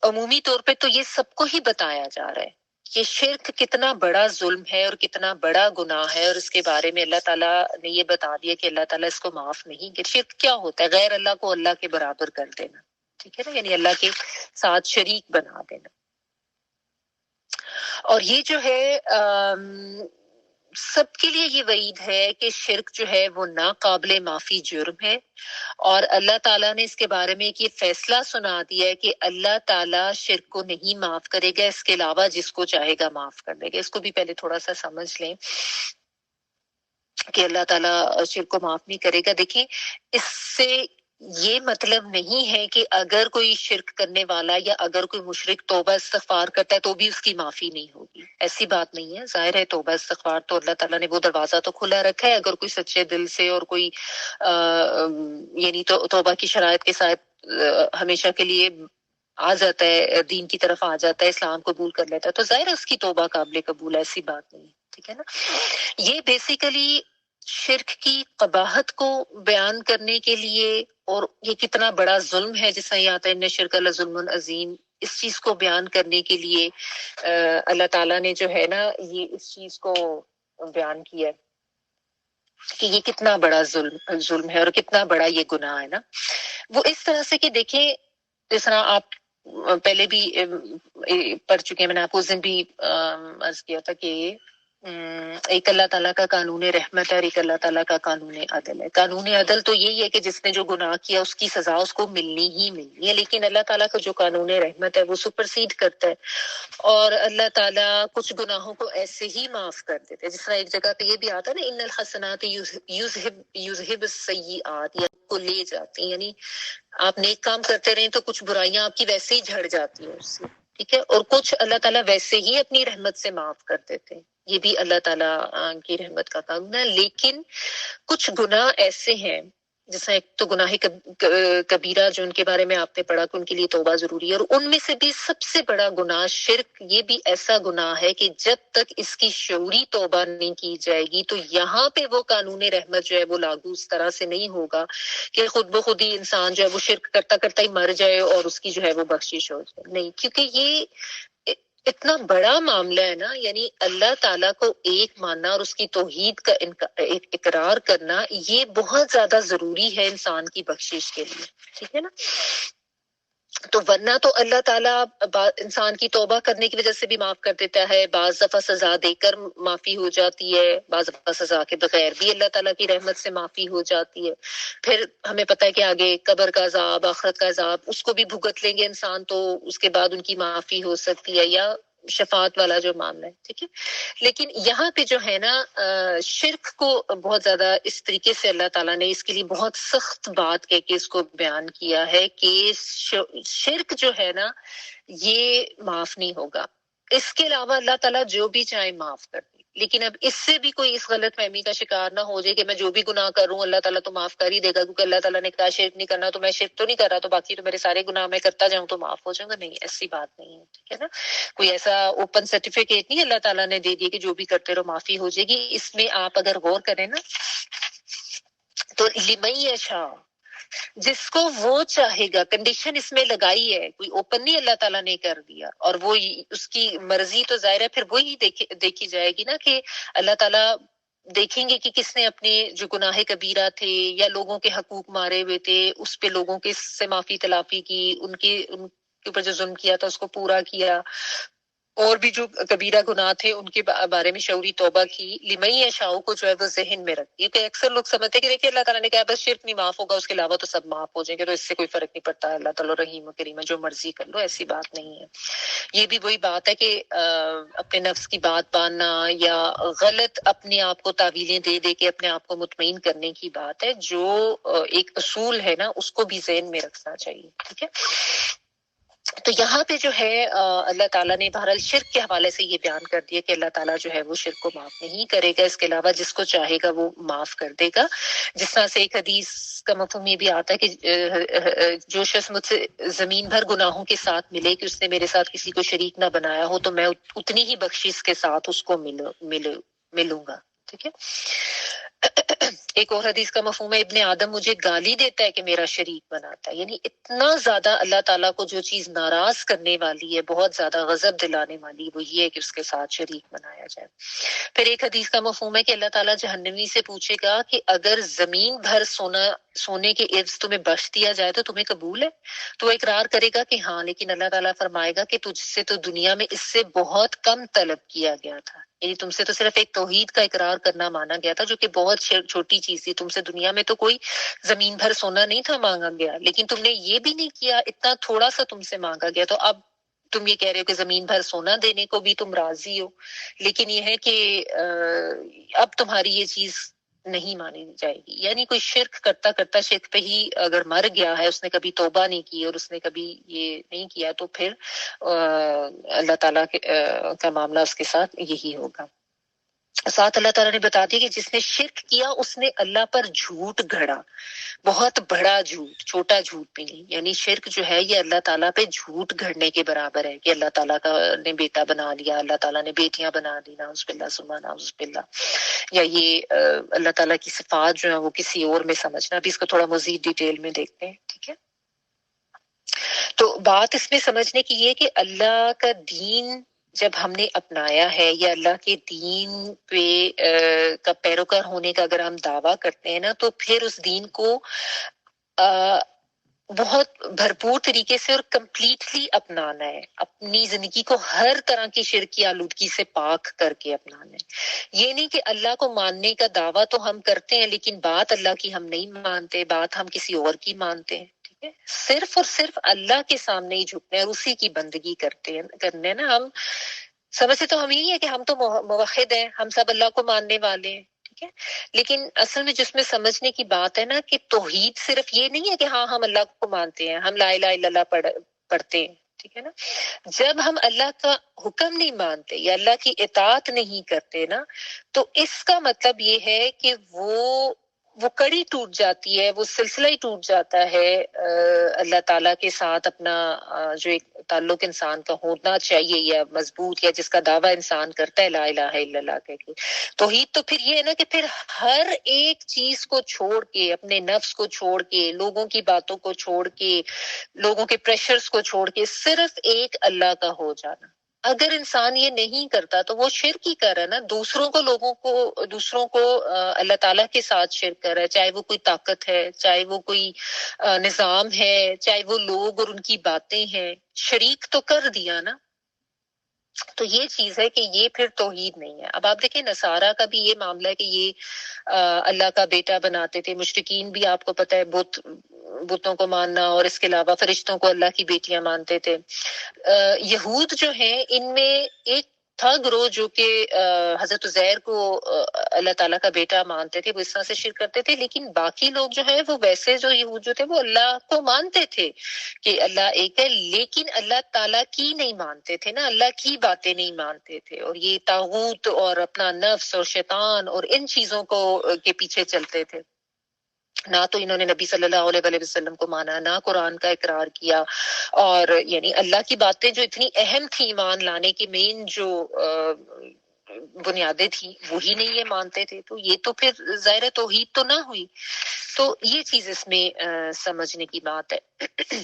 عمومی طور پہ تو یہ سب کو ہی بتایا جا رہا ہے کہ شرک کتنا بڑا ظلم ہے اور کتنا بڑا گناہ ہے، اور اس کے بارے میں اللہ تعالیٰ نے یہ بتا دیا کہ اللہ تعالیٰ اس کو معاف نہیں، کہ شرک کیا ہوتا ہے، غیر اللہ کو اللہ کے برابر کر دینا، ٹھیک ہے نا، یعنی اللہ کے ساتھ شریک بنا دینا۔ اور یہ جو ہے سب کے لیے یہ وعید ہے کہ شرک جو ہے وہ ناقابل معافی جرم ہے، اور اللہ تعالیٰ نے اس کے بارے میں ایک یہ فیصلہ سنا دیا ہے کہ اللہ تعالیٰ شرک کو نہیں معاف کرے گا، اس کے علاوہ جس کو چاہے گا معاف کر دے گا۔ اس کو بھی پہلے تھوڑا سا سمجھ لیں کہ اللہ تعالیٰ شرک کو معاف نہیں کرے گا۔ دیکھیں، اس سے یہ مطلب نہیں ہے کہ اگر کوئی شرک کرنے والا یا اگر کوئی مشرک توبہ استغفار کرتا ہے تو بھی اس کی معافی نہیں ہوگی، ایسی بات نہیں ہے۔ ظاہر ہے توبہ استغفار تو اللہ تعالیٰ نے وہ دروازہ تو کھلا رکھا ہے، اگر کوئی سچے دل سے اور کوئی یعنی تو توبہ کی شرائط کے ساتھ ہمیشہ کے لیے آ جاتا ہے، دین کی طرف آ جاتا ہے، اسلام قبول کر لیتا ہے، تو ظاہر ہے اس کی توبہ قابل قبول ہے، ایسی بات نہیں ہے، ٹھیک ہے نا۔ یہ بیسیکلی شرک کی قباحت کو بیان کرنے کے لیے، اور یہ کتنا بڑا ظلم ہے جس طرح یہ آتا ہے ان شرک لظلم عظیم، اس چیز کو بیان کرنے کے لیے اللہ تعالیٰ نے جو ہے نا یہ اس چیز کو بیان کیا ہے کہ یہ کتنا بڑا ظلم ہے اور کتنا بڑا یہ گناہ ہے نا۔ وہ اس طرح سے کہ دیکھیں، جس طرح آپ پہلے بھی پڑھ چکے ہیں، میں نے آپ کو اس دن بھی عرض کیا تھا کہ ایک اللہ تعالیٰ کا قانون رحمت ہے اور ایک اللہ تعالیٰ کا قانون عدل ہے۔ قانون عدل تو یہی ہے کہ جس نے جو گناہ کیا اس کی سزا اس کو ملنی ہی ملنی ہے، لیکن اللہ تعالیٰ کا جو قانون رحمت ہے وہ سپرسیڈ کرتا ہے، اور اللہ تعالیٰ کچھ گناہوں کو ایسے ہی معاف کر دیتے ہیں، جس طرح ایک جگہ پہ یہ بھی آتا ہے نا، ان الحسنات یذہب السیئات، یا کو لے جاتے ہیں، یعنی آپ نیک کام کرتے رہیں تو کچھ برائیاں آپ کی ویسے ہی جھڑ جاتی ہیں اس سے، ٹھیک ہے، اور کچھ اللہ تعالیٰ ویسے ہی اپنی رحمت سے معاف کر دیتے ہیں، یہ بھی اللہ تعالیٰ کی رحمت کا قانون ہے۔ لیکن کچھ گناہ ایسے ہیں، جیسا ایک تو گناہ کبیرہ جو ان کے بارے میں آپ نے پڑھا کہ ان کے لیے توبہ ضروری ہے، اور ان میں سے بھی سب سے بڑا گناہ شرک، یہ بھی ایسا گناہ ہے کہ جب تک اس کی شعوری توبہ نہیں کی جائے گی تو یہاں پہ وہ قانون رحمت جو ہے وہ لاگو اس طرح سے نہیں ہوگا کہ خود بخود ہی انسان جو ہے وہ شرک کرتا کرتا ہی مر جائے اور اس کی جو ہے وہ بخشش ہو جائے، نہیں، کیونکہ یہ اتنا بڑا معاملہ ہے نا، یعنی اللہ تعالیٰ کو ایک ماننا اور اس کی توحید کا اقرار کرنا، یہ بہت زیادہ ضروری ہے انسان کی بخشش کے لیے، ٹھیک ہے نا۔ تو ورنہ تو اللہ تعالیٰ انسان کی توبہ کرنے کی وجہ سے بھی معاف کر دیتا ہے، بعض دفعہ سزا دے کر معافی ہو جاتی ہے، بعض دفعہ سزا کے بغیر بھی اللہ تعالیٰ کی رحمت سے معافی ہو جاتی ہے۔ پھر ہمیں پتہ ہے کہ آگے قبر کا عذاب، آخرت کا عذاب، اس کو بھی بھگت لیں گے انسان تو اس کے بعد ان کی معافی ہو سکتی ہے، یا شفاعت والا جو معاملہ ہے، ٹھیک ہے. لیکن یہاں پہ جو ہے نا شرک کو بہت زیادہ اس طریقے سے اللہ تعالیٰ نے اس کے لیے بہت سخت بات کہہ کے اس کو بیان کیا ہے کہ شرک جو ہے نا یہ معاف نہیں ہوگا. اس کے علاوہ اللہ تعالیٰ جو بھی چاہے معاف کر دے. لیکن اب اس سے بھی کوئی اس غلط فہمی کا شکار نہ ہو جائے کہ میں جو بھی گناہ کروں اللہ تعالیٰ تو معاف کر ہی دے گا، کیونکہ اللہ تعالیٰ نے کہا شرک نہیں کرنا، تو میں شرک تو نہیں کر رہا، تو باقی تو میرے سارے گناہ میں کرتا جاؤں تو معاف ہو جاؤں گا. نہیں، ایسی بات نہیں ہے، ٹھیک ہے نا. کوئی ایسا اوپن سرٹیفکیٹ نہیں اللہ تعالیٰ نے دے دیا کہ جو بھی کرتے رہو معافی ہو جائے گی. اس میں آپ اگر غور کریں نا تو لمن یشاء، جس کو وہ چاہے گا، کنڈیشن اس میں لگائی ہے، کوئی اوپن نہیں اللہ تعالیٰ نے کر دیا. اور وہ اس کی مرضی تو ظاہر ہے پھر وہی دیکھی جائے گی نا کہ اللہ تعالیٰ دیکھیں گے کہ کس نے اپنے جو گناہ کبیرہ تھے یا لوگوں کے حقوق مارے ہوئے تھے اس پہ لوگوں کے سے معافی تلافی کی، ان کے اوپر جو ظلم کیا تھا اس کو پورا کیا، اور بھی جو کبیرہ گناہ تھے ان کے بارے میں شعوری توبہ کی. لمن یشاء کو جو ہے وہ ذہن میں رکھیے کہ اکثر لوگ سمجھتے کہ دیکھیے اللہ تعالیٰ نے کہا بس شرک نہیں معاف ہوگا، اس کے علاوہ تو سب معاف ہو جائیں گے، تو اس سے کوئی فرق نہیں پڑتا، اللہ تعالیٰ رحیم و کریم ہے، جو مرضی کر لو. ایسی بات نہیں ہے. یہ بھی وہی بات ہے کہ اپنے نفس کی بات ماننا یا غلط اپنے آپ کو تعویلیں دے دے کے اپنے آپ کو مطمئن کرنے کی بات ہے. جو ایک اصول ہے نا اس کو بھی ذہن میں رکھنا چاہیے، ٹھیک ہے. تو یہاں پہ جو ہے اللہ تعالیٰ نے بہرحال شرک کے حوالے سے یہ بیان کر دیا کہ اللہ تعالیٰ جو ہے وہ شرک کو معاف نہیں کرے گا، اس کے علاوہ جس کو چاہے گا وہ معاف کر دے گا. جس طرح سے ایک حدیث کا مفہوم یہ بھی آتا ہے کہ جو شخص مجھ سے زمین بھر گناہوں کے ساتھ ملے کہ اس نے میرے ساتھ کسی کو شریک نہ بنایا ہو تو میں اتنی ہی بخشش کے ساتھ اس کو ملوں گا، ٹھیک ہے. ایک اور حدیث کا مفہوم ہے ابن آدم مجھے گالی دیتا ہے کہ میرا شریک بناتا ہے. یعنی اتنا زیادہ اللہ تعالیٰ کو جو چیز ناراض کرنے والی ہے، بہت زیادہ غضب دلانے والی، وہ یہ ہے کہ اس کے ساتھ شریک بنایا جائے. پھر ایک حدیث کا مفہوم ہے کہ اللہ تعالیٰ جہنمی سے پوچھے گا کہ اگر زمین بھر سونے کے عوض تمہیں بخش دیا جائے تو تمہیں قبول ہے؟ تو وہ اقرار کرے گا کہ ہاں، لیکن اللہ تعالیٰ فرمائے گا کہ تجھ سے تو دنیا میں اس سے بہت کم طلب کیا گیا تھا. یعنی تم سے تو صرف ایک توحید کا اقرار کرنا مانا گیا تھا جو کہ بہت چھوٹی چیز تھی. تم سے دنیا میں تو کوئی زمین بھر سونا نہیں تھا مانگا گیا، لیکن تم نے یہ بھی نہیں کیا، اتنا تھوڑا سا تم سے مانگا گیا. تو اب تم یہ کہہ رہے ہو کہ زمین بھر سونا دینے کو بھی تم راضی ہو، لیکن یہ ہے کہ اب تمہاری یہ چیز نہیں مانی جائے گی. یعنی کوئی شرک کرتا کرتا شرک پہ ہی اگر مر گیا ہے، اس نے کبھی توبہ نہیں کی اور اس نے کبھی یہ نہیں کیا، تو پھر اللہ تعالیٰ کا معاملہ اس کے ساتھ یہی ہوگا. ساتھ اللہ تعالیٰ نے بتا دیا کہ جس نے شرک کیا اس نے اللہ پر جھوٹ گھڑا، بہت بڑا جھوٹ، چھوٹا جھوٹ بھی نہیں. یعنی شرک جو ہے یہ اللہ تعالیٰ پہ جھوٹ گھڑنے کے برابر ہے کہ اللہ تعالیٰ نے بیٹا بنا لیا، اللہ تعالیٰ نے بیٹیاں بنا لی، نعوذ باللہ ثم نعوذ باللہ. یا یہ اللہ تعالیٰ کی صفات جو ہیں وہ کسی اور میں سمجھنا. ابھی اس کو تھوڑا مزید ڈیٹیل میں دیکھتے ہیں، ٹھیک ہے. تو بات اس میں سمجھنے کی یہ کہ اللہ کا دین جب ہم نے اپنایا ہے یا اللہ کے دین پہ کا پیروکار ہونے کا اگر ہم دعویٰ کرتے ہیں نا، تو پھر اس دین کو بہت بھرپور طریقے سے اور کمپلیٹلی اپنانا ہے. اپنی زندگی کو ہر طرح کی شرک کی آلودگی سے پاک کر کے اپنانا ہے. یہ نہیں کہ اللہ کو ماننے کا دعویٰ تو ہم کرتے ہیں لیکن بات اللہ کی ہم نہیں مانتے، بات ہم کسی اور کی مانتے ہیں. صرف اور صرف اللہ کے سامنے ہی جھکنے اور اسی کی بندگی کرنے نا. ہم سمجھتے تو ہم یہی ہے کہ ہم تو موحد ہیں، ہم سب اللہ کو ماننے والے ہیں، ٹھیک ہے. لیکن اصل میں جس میں سمجھنے کی بات ہے نا کہ توحید صرف یہ نہیں ہے کہ ہاں ہم اللہ کو مانتے ہیں، ہم لا الہ الا اللہ پڑھتے ہیں، ٹھیک ہے نا. جب ہم اللہ کا حکم نہیں مانتے یا اللہ کی اطاعت نہیں کرتے نا، تو اس کا مطلب یہ ہے کہ وہ کڑی ٹوٹ جاتی ہے، وہ سلسلہ ہی ٹوٹ جاتا ہے اللہ تعالیٰ کے ساتھ اپنا جو ایک تعلق انسان کا ہونا چاہیے یا مضبوط، یا جس کا دعویٰ انسان کرتا ہے لا الہ الا اللہ کہہ کے. توحید تو پھر یہ ہے نا کہ پھر ہر ایک چیز کو چھوڑ کے، اپنے نفس کو چھوڑ کے، لوگوں کی باتوں کو چھوڑ کے، لوگوں کے پریشرز کو چھوڑ کے صرف ایک اللہ کا ہو جانا. اگر انسان یہ نہیں کرتا تو وہ شرک ہی کر رہا ہے نا. دوسروں کو اللہ تعالیٰ کے ساتھ شرک کر رہا ہے، چاہے وہ کوئی طاقت ہے، چاہے وہ کوئی نظام ہے، چاہے وہ لوگ اور ان کی باتیں ہیں، شریک تو کر دیا نا. تو یہ چیز ہے کہ یہ پھر توحید نہیں ہے. اب آپ دیکھیں نصارہ کا بھی یہ معاملہ ہے کہ یہ اللہ کا بیٹا بناتے تھے. مشرکین بھی آپ کو پتہ ہے بت بتوں کو ماننا اور اس کے علاوہ فرشتوں کو اللہ کی بیٹیاں مانتے تھے. یہود جو ہیں ان میں ایک تھا گروہ جو کہ حضرت عزیر کو اللہ تعالیٰ کا بیٹا مانتے تھے, وہ اس طرح سے شرک کرتے تھے. لیکن باقی لوگ جو ہے وہ ویسے جو یہود جو تھے وہ اللہ کو مانتے تھے کہ اللہ ایک ہے, لیکن اللہ تعالیٰ کی نہیں مانتے تھے نا, اللہ کی باتیں نہیں مانتے تھے, اور یہ طاغوت اور اپنا نفس اور شیطان اور ان چیزوں کو کے پیچھے چلتے تھے. نہ تو انہوں نے نبی صلی اللہ علیہ وسلم کو مانا, نہ قرآن کا اقرار کیا, اور یعنی اللہ کی باتیں جو اتنی اہم تھی ایمان لانے کی مین جو بنیادیں تھیں وہی نہیں یہ مانتے تھے. تو یہ تو پھر ظاہر توحید تو نہ ہوئی. تو یہ چیز اس میں سمجھنے کی بات ہے.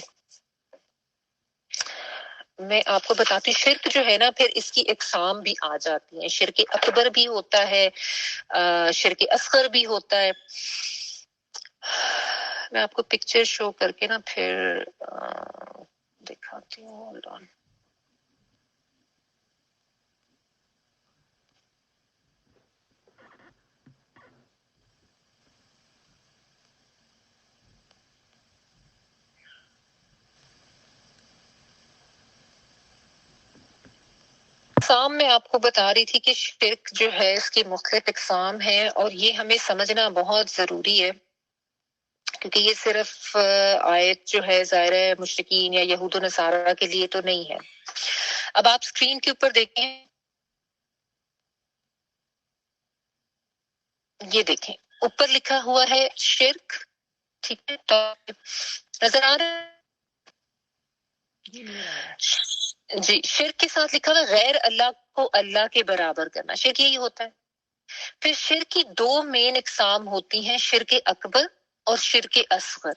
میں آپ کو بتاتی ہوں شرک جو ہے نا پھر اس کی اقسام بھی آ جاتی ہیں. شرک اکبر بھی ہوتا ہے, شرک اصغر بھی ہوتا ہے. میں آپ کو پکچر شو کر کے نا پھر دکھاتی ہوں. Hold on. اقسام میں آپ کو بتا رہی تھی کہ شرک جو ہے اس کی مختلف اقسام ہیں, اور یہ ہمیں سمجھنا بہت ضروری ہے کیونکہ یہ صرف آیت جو ہے ظاہر ہے مشرکین یا یہود و نصارہ کے لیے تو نہیں ہے. اب آپ اسکرین کے اوپر دیکھیں, یہ دیکھیں اوپر لکھا ہوا ہے شرک, ٹھیک ہے, تو نظر آ رہا ہے جی. شرک کے ساتھ لکھا ہوا غیر اللہ کو اللہ کے برابر کرنا, شرک یہی ہوتا ہے. پھر شرک کی دو مین اقسام ہوتی ہیں, شرک اکبر اور شرک اصغر.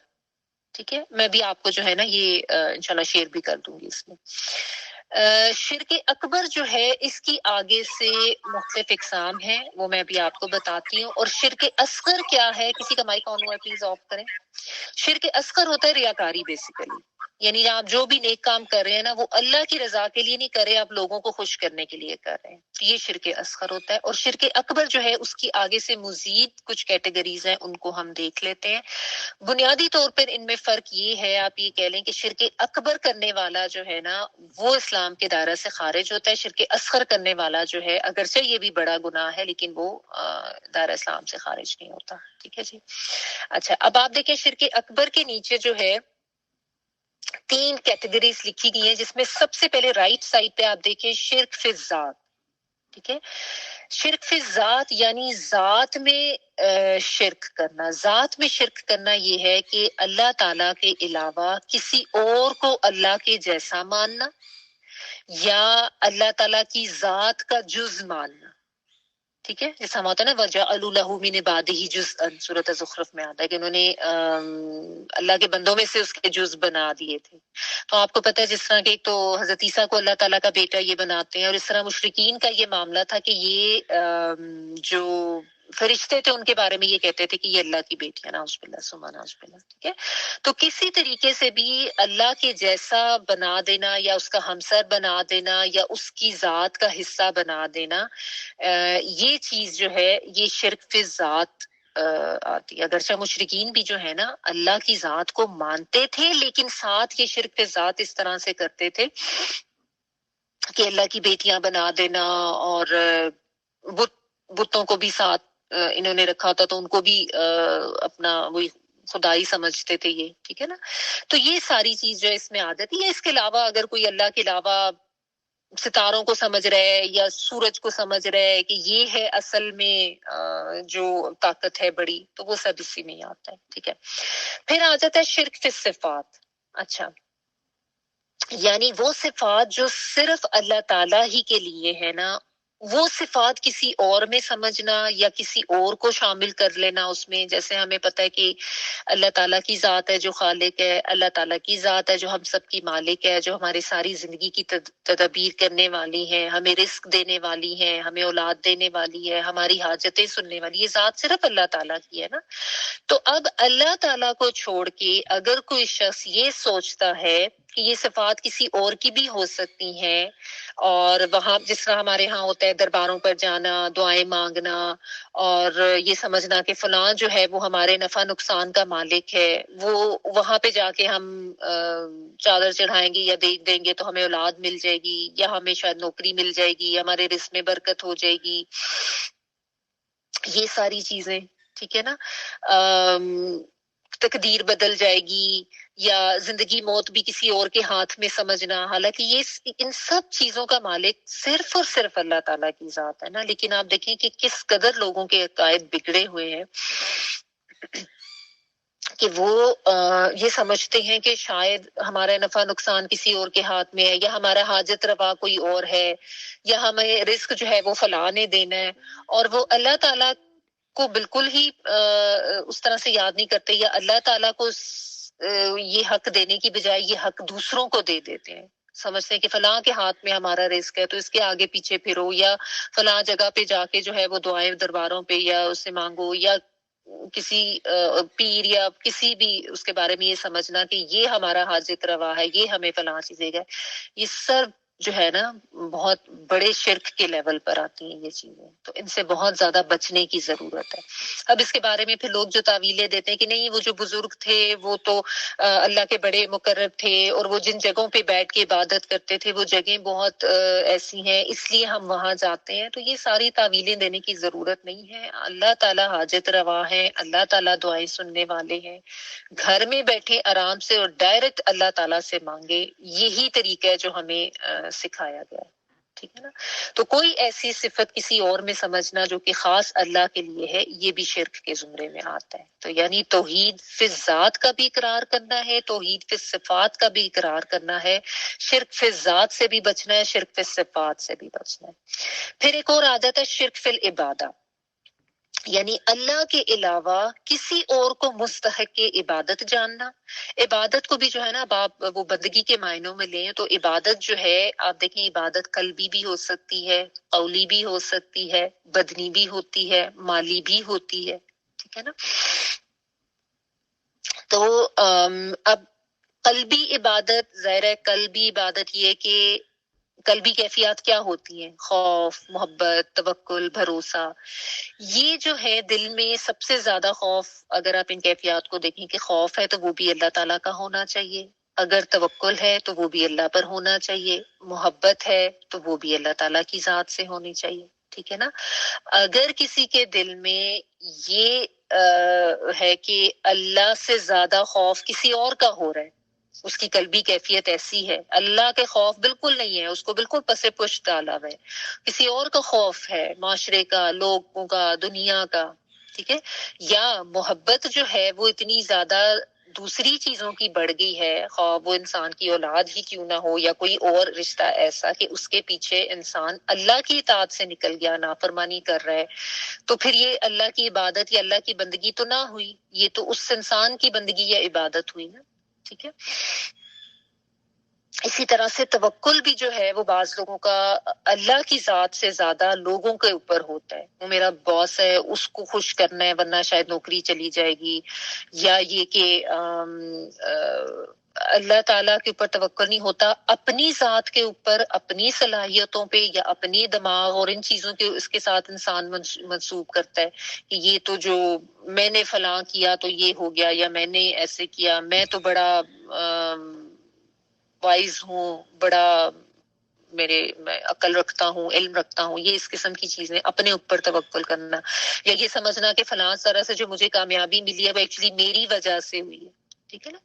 ٹھیک ہے, میں بھی آپ کو جو ہے نا یہ انشاءاللہ شیئر بھی کر دوں گی اس میں. شرک اکبر جو ہے اس کی آگے سے مختلف اقسام ہیں, وہ میں بھی آپ کو بتاتی ہوں. اور شرک اصغر کیا ہے, کسی کا مائک آن ہوا ہے پلیز آف کریں. شرک اصغر ہوتا ہے ریاکاری بیسیکلی, یعنی آپ جو بھی نیک کام کر رہے ہیں نا وہ اللہ کی رضا کے لیے نہیں کر رہے, آپ لوگوں کو خوش کرنے کے لیے کر رہے ہیں. یہ شرک اصغر ہوتا ہے. اور شرک اکبر جو ہے اس کی آگے سے مزید کچھ کیٹیگریز ہیں, ان کو ہم دیکھ لیتے ہیں. بنیادی طور پر ان میں فرق یہ ہے, آپ یہ کہہ لیں کہ شرک اکبر کرنے والا جو ہے نا وہ اسلام کے دائرہ سے خارج ہوتا ہے. شرک اصغر کرنے والا جو ہے اگرچہ یہ بھی بڑا گناہ ہے لیکن وہ دائرہ اسلام سے خارج نہیں ہوتا. ٹھیک ہے جی. اچھا, اب آپ دیکھیں شرک اکبر کے نیچے جو ہے 3 کیٹیگریز لکھی گئی ہیں, جس میں سب سے پہلے رائٹ سائڈ پہ آپ دیکھیں شرک فی الذات. ٹھیک ہے, شرک فی ذات یعنی ذات میں شرک کرنا. ذات میں شرک کرنا یہ ہے کہ اللہ تعالی کے علاوہ کسی اور کو اللہ کے جیسا ماننا, یا اللہ تعالی کی ذات کا جز ماننا. ٹھیک ہے, جیسا ہم ہوتا ہے نا وَجَعَلُوا لَهُ مِنْ عِبَادِهِ جُزْءًا, سورۃ زخرف میں آتا ہے کہ انہوں نے اللہ کے بندوں میں سے اس کے جز بنا دیے تھے. تو آپ کو پتہ ہے جس طرح کہ ایک تو حضرت عیسیٰ کو اللہ تعالیٰ کا بیٹا یہ بناتے ہیں, اور اس طرح مشرکین کا یہ معاملہ تھا کہ یہ جو فرشتے تھے ان کے بارے میں یہ کہتے تھے کہ یہ اللہ کی بیٹی ہے, نعوذ باللہ ثم نعوذ باللہ. ٹھیک ہے, تو کسی طریقے سے بھی اللہ کے جیسا بنا دینا, یا اس کا ہمسر بنا دینا, یا اس کی ذات کا حصہ بنا دینا, یہ چیز جو ہے یہ شرک فی ذات آتی ہے. اگرچہ مشرکین بھی جو ہے نا اللہ کی ذات کو مانتے تھے, لیکن ساتھ یہ شرک فی ذات اس طرح سے کرتے تھے کہ اللہ کی بیٹیاں بنا دینا, اور بتوں کو بھی ساتھ انہوں نے رکھا تھا تو ان کو بھی اپنا وہی خدائی سمجھتے تھے یہ. ٹھیک ہے نا, تو یہ ساری چیز جو ہے اس میں آ جاتی ہے. اس کے علاوہ اگر کوئی اللہ کے علاوہ ستاروں کو سمجھ رہے ہے یا سورج کو سمجھ رہے ہے کہ یہ ہے اصل میں جو طاقت ہے بڑی, تو وہ سب اسی میں ہی آتا ہے. ٹھیک ہے, پھر آ جاتا ہے شرک فی الصفات. اچھا, یعنی وہ صفات جو صرف اللہ تعالی ہی کے لیے ہے نا, وہ صفات کسی اور میں سمجھنا یا کسی اور کو شامل کر لینا اس میں. جیسے ہمیں پتہ ہے کہ اللہ تعالیٰ کی ذات ہے جو خالق ہے, اللہ تعالیٰ کی ذات ہے جو ہم سب کی مالک ہے, جو ہماری ساری زندگی کی تدبیر کرنے والی ہے, ہمیں رزق دینے والی ہے, ہمیں اولاد دینے والی ہے, ہماری حاجتیں سننے والی. یہ ذات صرف اللہ تعالیٰ کی ہے نا. تو اب اللہ تعالیٰ کو چھوڑ کے اگر کوئی شخص یہ سوچتا ہے کہ یہ صفات کسی اور کی بھی ہو سکتی ہیں، اور وہاں جس طرح ہمارے ہاں ہوتا ہے درباروں پر جانا، دعائیں مانگنا، اور یہ سمجھنا کہ فلاں جو ہے وہ ہمارے نفع نقصان کا مالک ہے، وہ وہاں پہ جا کے ہم چادر چڑھائیں گے یا دیکھ دیں گے تو ہمیں اولاد مل جائے گی، یا ہمیں شاید نوکری مل جائے گی، یا ہمارے رزق میں برکت ہو جائے گی، یہ ساری چیزیں، ٹھیک ہے نا، تقدیر بدل جائے گی، یا زندگی موت بھی کسی اور کے ہاتھ میں سمجھنا، حالانکہ یہ ان سب چیزوں کا مالک صرف اور صرف اللہ تعالیٰ کی ذات ہے نا. لیکن آپ دیکھیں کہ کس قدر لوگوں کے عقائد بگڑے ہوئے ہیں کہ وہ یہ سمجھتے ہیں کہ شاید ہمارا نفع نقصان کسی اور کے ہاتھ میں ہے، یا ہمارا حاجت روا کوئی اور ہے، یا ہمیں رزق جو ہے وہ فلاں نے دینا ہے، اور وہ اللہ تعالیٰ کو بالکل ہی اس طرح سے یاد نہیں کرتے، یا اللہ تعالیٰ کو یہ حق دینے کی بجائے یہ حق دوسروں کو دے دیتے ہیں. سمجھتے ہیں کہ فلاں کے ہاتھ میں ہمارا رزق ہے تو اس کے آگے پیچھے پھرو، یا فلاں جگہ پہ جا کے جو ہے وہ دعائیں درباروں پہ یا اس سے مانگو، یا کسی پیر یا کسی بھی اس کے بارے میں یہ سمجھنا کہ یہ ہمارا حاجت روا ہے، یہ ہمیں فلاں چیزیں گا. یہ سب جو ہے نا بہت بڑے شرک کے لیول پر آتی ہیں یہ چیزیں، تو ان سے بہت زیادہ بچنے کی ضرورت ہے. اب اس کے بارے میں پھر لوگ جو تعویلیں دیتے ہیں کہ نہیں وہ جو بزرگ تھے وہ تو اللہ کے بڑے مقرب تھے، اور وہ جن جگہوں پہ بیٹھ کے عبادت کرتے تھے وہ جگہیں بہت ایسی ہیں اس لیے ہم وہاں جاتے ہیں. تو یہ ساری تعویلیں دینے کی ضرورت نہیں ہے. اللہ تعالیٰ حاجت روا ہے، اللہ تعالیٰ دعائیں سننے والے ہیں. گھر میں بیٹھے آرام سے اور ڈائریکٹ اللہ تعالیٰ سے مانگے، یہی طریقہ ہے جو ہمیں سکھایا گیا ہے. ٹھیک ہے نا. تو کوئی ایسی صفت کسی اور میں سمجھنا جو کہ خاص اللہ کے لیے ہے، یہ بھی شرک کے زمرے میں آتا ہے. تو یعنی توحید فی ذات کا بھی اقرار کرنا ہے، توحید فی صفات کا بھی اقرار کرنا ہے، شرک فی ذات سے بھی بچنا ہے، شرک فی صفات سے بھی بچنا ہے. پھر ایک اور عادت ہے شرک فی العبادہ، یعنی اللہ کے علاوہ کسی اور کو مستحق عبادت جاننا. عبادت کو بھی جو ہے نا اب آپ وہ بندگی کے معنوں میں لیں تو عبادت جو ہے آپ دیکھیں عبادت قلبی بھی ہو سکتی ہے، قولی بھی ہو سکتی ہے، بدنی بھی ہوتی ہے، مالی بھی ہوتی ہے. ٹھیک ہے نا. تو اب قلبی عبادت ظاہر ہے، قلبی عبادت یہ کہ قلبی کیفیات کیا ہوتی ہیں؟ خوف، محبت، توکل، بھروسہ. یہ جو ہے دل میں سب سے زیادہ خوف، اگر آپ ان کیفیات کو دیکھیں کہ خوف ہے تو وہ بھی اللہ تعالیٰ کا ہونا چاہیے، اگر توکل ہے تو وہ بھی اللہ پر ہونا چاہیے، محبت ہے تو وہ بھی اللہ تعالیٰ کی ذات سے ہونی چاہیے. ٹھیک ہے نا. اگر کسی کے دل میں یہ ہے کہ اللہ سے زیادہ خوف کسی اور کا ہو رہا ہے، اس کی قلبی کیفیت ایسی ہے، اللہ کے خوف بالکل نہیں ہے، اس کو بالکل پس پشت ڈالا ہوا ہے، کسی اور کا خوف ہے، معاشرے کا، لوگوں کا، دنیا کا. ٹھیک ہے. یا محبت جو ہے وہ اتنی زیادہ دوسری چیزوں کی بڑھ گئی ہے، خواہ وہ انسان کی اولاد ہی کیوں نہ ہو یا کوئی اور رشتہ ایسا کہ اس کے پیچھے انسان اللہ کی اطاعت سے نکل گیا، نافرمانی کر رہا ہے. تو پھر یہ اللہ کی عبادت یا اللہ کی بندگی تو نہ ہوئی، یہ تو اس انسان کی بندگی یا عبادت ہوئی نا. ٹھیک ہے. اسی طرح سے توکل بھی جو ہے وہ بعض لوگوں کا اللہ کی ذات سے زیادہ لوگوں کے اوپر ہوتا ہے. وہ میرا باس ہے، اس کو خوش کرنا ہے ورنہ شاید نوکری چلی جائے گی، یا یہ کہ اللہ تعالیٰ کے اوپر توکل نہیں ہوتا، اپنی ذات کے اوپر، اپنی صلاحیتوں پہ یا اپنی دماغ اور ان چیزوں کے اس کے ساتھ انسان منسوب کرتا ہے کہ یہ تو جو میں نے فلاں کیا تو یہ ہو گیا، یا میں نے ایسے کیا، میں تو بڑا وائز ہوں، بڑا میں عقل رکھتا ہوں، علم رکھتا ہوں. یہ اس قسم کی چیزیں، اپنے اوپر توکل کرنا، یا یہ سمجھنا کہ فلاں طرح سے جو مجھے کامیابی ملی ہے وہ ایکچولی میری وجہ سے ہوئی ہے. ٹھیک ہے نا.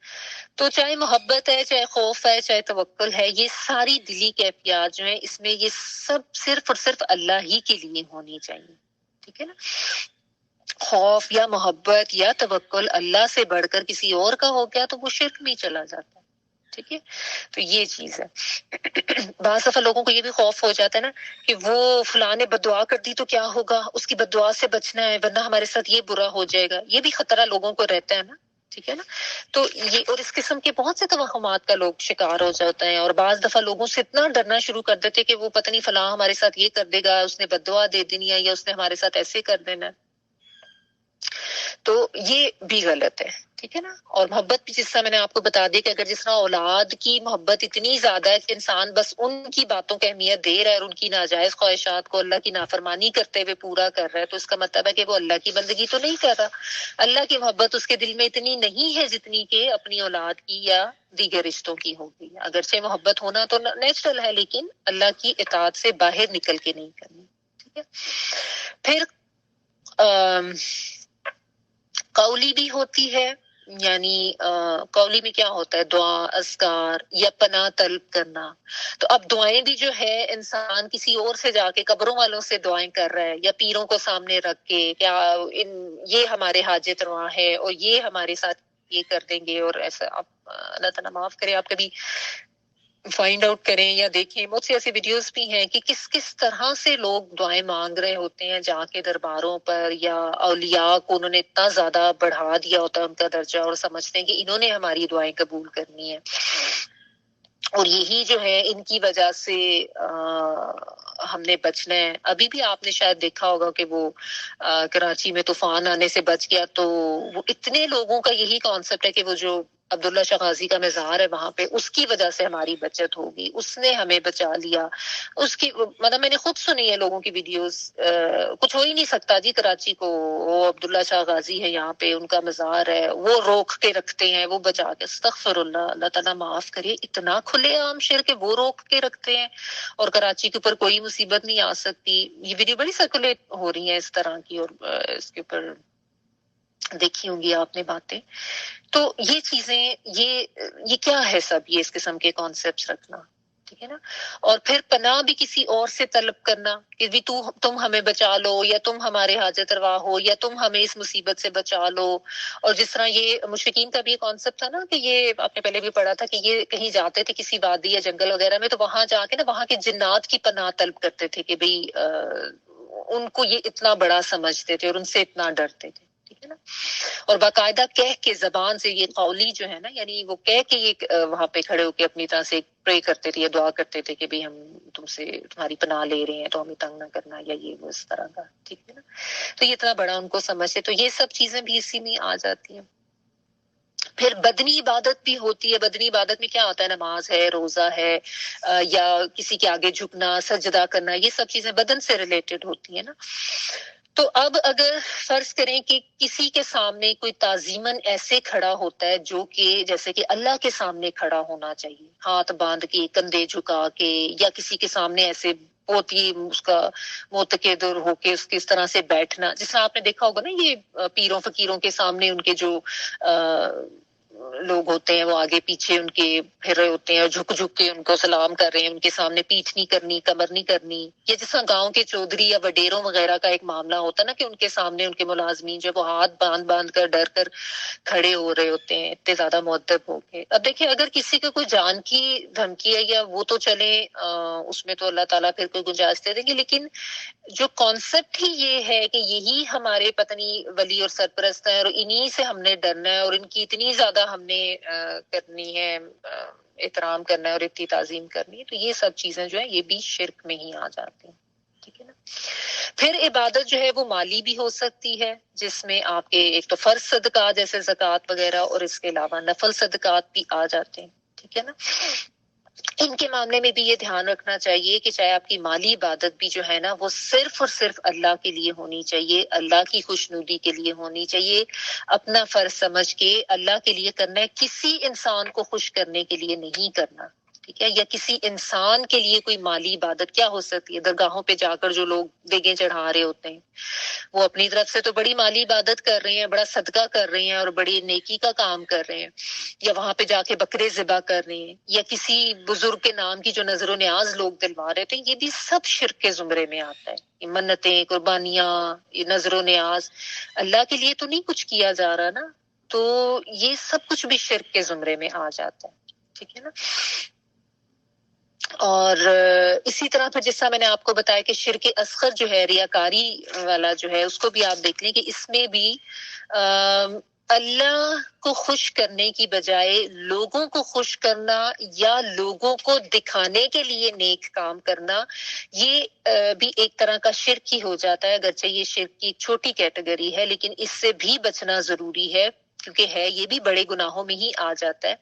تو چاہے محبت ہے، چاہے خوف ہے، چاہے توکل ہے، یہ ساری دلی کیفیات جو ہیں اس میں یہ سب صرف اور صرف اللہ ہی کے لیے ہونی چاہیے. ٹھیک ہے نا. خوف یا محبت یا توکل اللہ سے بڑھ کر کسی اور کا ہو گیا تو وہ شرک میں چلا جاتا ہے. ٹھیک ہے. تو یہ چیز ہے. بعض دفعہ لوگوں کو یہ بھی خوف ہو جاتا ہے نا کہ وہ فلاں نے بد دعا کر دی تو کیا ہوگا، اس کی بد دعا سے بچنا ہے ورنہ ہمارے ساتھ یہ برا ہو جائے گا. یہ بھی خطرہ لوگوں کو رہتا ہے نا. ٹھیک ہے نا. تو یہ اور اس قسم کے بہت سے توہمات کا لوگ شکار ہو جاتے ہیں، اور بعض دفعہ لوگوں سے اتنا ڈرنا شروع کر دیتے کہ وہ پتہ نہیں فلاں ہمارے ساتھ یہ کر دے گا، اس نے بد دعا دے دینی ہے، یا اس نے ہمارے ساتھ ایسے کر دینا. تو یہ بھی غلط ہے، ٹھیک ہے نا. اور محبت بھی جس طرح میں نے آپ کو بتا دی کہ اگر جس طرح اولاد کی محبت اتنی زیادہ ہے کہ انسان بس ان کی باتوں کو اہمیت دے رہا ہے اور ان کی ناجائز خواہشات کو اللہ کی نافرمانی کرتے ہوئے پورا کر رہا ہے، تو اس کا مطلب ہے کہ وہ اللہ کی بندگی تو نہیں کر رہا. اللہ کی محبت اس کے دل میں اتنی نہیں ہے جتنی کہ اپنی اولاد کی یا دیگر رشتوں کی ہوگی. اگرچہ محبت ہونا تو نیچرل ہے، لیکن اللہ کی اطاعت سے باہر نکل کے نہیں کرنی. ٹھیک ہے. پھر قولی بھی ہوتی ہے، یعنی قولی میں کیا ہوتا ہے؟ دعا، اذکار یا پناہ طلب کرنا. تو اب دعائیں بھی جو ہے انسان کسی اور سے جا کے قبروں والوں سے دعائیں کر رہا ہے یا پیروں کو سامنے رکھ کے کیا یہ ہمارے حاجت رواں ہے اور یہ ہمارے ساتھ یہ کر دیں گے اور ایسا. آپ اللہ تعالیٰ معاف کرے، آپ کبھی فائنڈ آؤٹ کریں یا دیکھیں، بہت سی ایسی ویڈیوز بھی ہیں کہ کس کس طرح سے لوگ دعائیں مانگ رہے ہوتے ہیں جا کے درباروں پر، یا اولیاء کو انہوں نے اتنا زیادہ بڑھا دیا ہوتا ہے ان کا درجہ اور سمجھتے ہیں کہ انہوں نے ہماری دعائیں قبول کرنی ہے. اور یہی جو ہے ان کی وجہ سے ہم نے بچنا ہے. ابھی بھی آپ نے شاید دیکھا ہوگا کہ وہ کراچی میں طوفان آنے سے بچ گیا، تو وہ اتنے لوگوں کا یہی کانسیپٹ ہے کہ وہ جو عبداللہ شاہ غازی کا مزار ہے وہاں پہ، اس کی وجہ سے ہماری بچت ہوگی، اس نے ہمیں بچا لیا. اس کی مطلب میں نے خود سنی ہے لوگوں کی ویڈیوز، کچھ ہو ہی نہیں سکتا جی کراچی کو، وہ عبداللہ شاہ غازی ہے یہاں پہ، ان کا مزار ہے، وہ روک کے رکھتے ہیں، وہ بچا کے. استغفر اللہ، اللہ تعالیٰ معاف کرے. اتنا کھلے عام شرک وہ روک کے رکھتے ہیں اور کراچی کے اوپر کوئی مصیبت نہیں آ سکتی. یہ ویڈیو بڑی سرکولیٹ ہو رہی ہیں اس طرح کی، اور اس کے اوپر دیکھی ہوں گی آپ نے باتیں. تو یہ چیزیں یہ کیا ہے سب، یہ اس قسم کے کانسیپٹس رکھنا، ٹھیک ہے نا. اور پھر پناہ بھی کسی اور سے طلب کرنا کہ بھی تم ہمیں بچا لو، یا تم ہمارے حاجت روا ہو، یا تم ہمیں اس مصیبت سے بچا لو. اور جس طرح یہ مشرکین کا بھی یہ کانسیپٹ تھا نا کہ یہ آپ نے پہلے بھی پڑھا تھا کہ یہ کہیں جاتے تھے کسی وادی یا جنگل وغیرہ میں، تو وہاں جا کے نا وہاں کے جنات کی پناہ طلب کرتے تھے کہ بھئی ان کو یہ اتنا بڑا سمجھتے تھے اور ان سے اتنا ڈرتے تھے، ٹھیک ہے نا. اور باقاعدہ کہہ کے زبان سے، یہ قولی جو ہے نا، یعنی وہ کہہ کے یہ وہاں پہ کھڑے ہو کے اپنی طرح سے پرے کرتے تھے یا دعا کرتے تھے کہ بھی ہم تم سے تمہاری پناہ لے رہے ہیں تو ہمیں تنگ نہ کرنا، یا یہ وہ اس طرح کا، ٹھیک ہے نا. تو یہ اتنا بڑا ان کو سمجھتے، تو یہ سب چیزیں بھی اسی میں آ جاتی ہیں. پھر بدنی عبادت بھی ہوتی ہے. بدنی عبادت میں کیا ہوتا ہے؟ نماز ہے، روزہ ہے، یا کسی کے آگے جھکنا، سجدہ کرنا، یہ سب چیزیں بدن سے ریلیٹڈ ہوتی ہیں نا. تو اب اگر فرض کریں کہ کسی کے سامنے کوئی تعظیماً ایسے کھڑا ہوتا ہے جو کہ جیسے کہ اللہ کے سامنے کھڑا ہونا چاہیے، ہاتھ باندھ کے، کندھے جھکا کے، یا کسی کے سامنے ایسے بہت ہی اس کا معتقد ہو کے اس طرح سے بیٹھنا، جس طرح آپ نے دیکھا ہوگا نا یہ پیروں فقیروں کے سامنے ان کے جو لوگ ہوتے ہیں وہ آگے پیچھے ان کے پھر رہے ہوتے ہیں اور جھک جھک کے ان کو سلام کر رہے ہیں، ان کے سامنے پیٹھ نہیں کرنی، کمر نہیں کرنی. یہ جس طرح گاؤں کے چودھری یا وڈیروں وغیرہ کا ایک معاملہ ہوتا ہے نا کہ ان کے سامنے ان کے ملازمین جو وہ ہاتھ باندھ باندھ کر ڈر کر کھڑے ہو رہے ہوتے ہیں اتنے زیادہ مؤدب ہو کے. اب دیکھیں اگر کسی کو کوئی جان کی دھمکی ہے یا وہ تو چلے اس میں تو اللہ تعالیٰ پھر کوئی گنجائش دے دیں گے، لیکن جو کانسیپٹ ہی یہ ہے کہ یہی ہمارے پتنی ولی اور سرپرست ہیں اور انہی سے ہم نے ڈرنا ہے اور ان کی اتنی زیادہ ہم نے کرنی ہے، احترام کرنا ہے اور اتنی تعظیم کرنی ہے، تو یہ سب چیزیں جو ہیں یہ بھی شرک میں ہی آ جاتی ہیں، ٹھیک ہے نا. پھر عبادت جو ہے وہ مالی بھی ہو سکتی ہے، جس میں آپ کے ایک تو فرض صدقات جیسے زکوٰۃ وغیرہ، اور اس کے علاوہ نفل صدقات بھی آ جاتے ہیں، ٹھیک ہے نا. ان کے معاملے میں بھی یہ دھیان رکھنا چاہیے کہ چاہے آپ کی مالی عبادت بھی جو ہے نا وہ صرف اور صرف اللہ کے لیے ہونی چاہیے، اللہ کی خوشنودی کے لیے ہونی چاہیے، اپنا فرض سمجھ کے اللہ کے لیے کرنا ہے، کسی انسان کو خوش کرنے کے لیے نہیں کرنا، ٹھیک ہے. یا کسی انسان کے لیے کوئی مالی عبادت کیا ہو سکتی ہے؟ درگاہوں پہ جا کر جو لوگ دیگیں چڑھا رہے ہوتے ہیں وہ اپنی طرف سے تو بڑی مالی عبادت کر رہے ہیں، بڑا صدقہ کر رہے ہیں اور بڑی نیکی کا کام کر رہے ہیں، یا وہاں پہ جا کے بکرے ذبح کر رہے ہیں، یا کسی بزرگ کے نام کی جو نظر و نیاز لوگ دلوا رہے تھے، یہ بھی سب شرک کے زمرے میں آتا ہے. یہ منتیں، قربانیاں، یہ نظر و نیاز اللہ کے لیے تو نہیں کچھ کیا جا رہا نا، تو یہ سب کچھ بھی شرک کے زمرے میں آ جاتا ہے، ٹھیک ہے نا. اور اسی طرح پھر جس طرح میں نے آپ کو بتایا کہ شرک اصغر جو ہے ریاکاری والا جو ہے اس کو بھی آپ دیکھ لیں کہ اس میں بھی اللہ کو خوش کرنے کی بجائے لوگوں کو خوش کرنا یا لوگوں کو دکھانے کے لیے نیک کام کرنا، یہ بھی ایک طرح کا شرک ہی ہو جاتا ہے، اگرچہ یہ شرک کی ایک چھوٹی کیٹیگری ہے، لیکن اس سے بھی بچنا ضروری ہے، کیونکہ یہ بھی بڑے گناہوں میں ہی آ جاتا ہے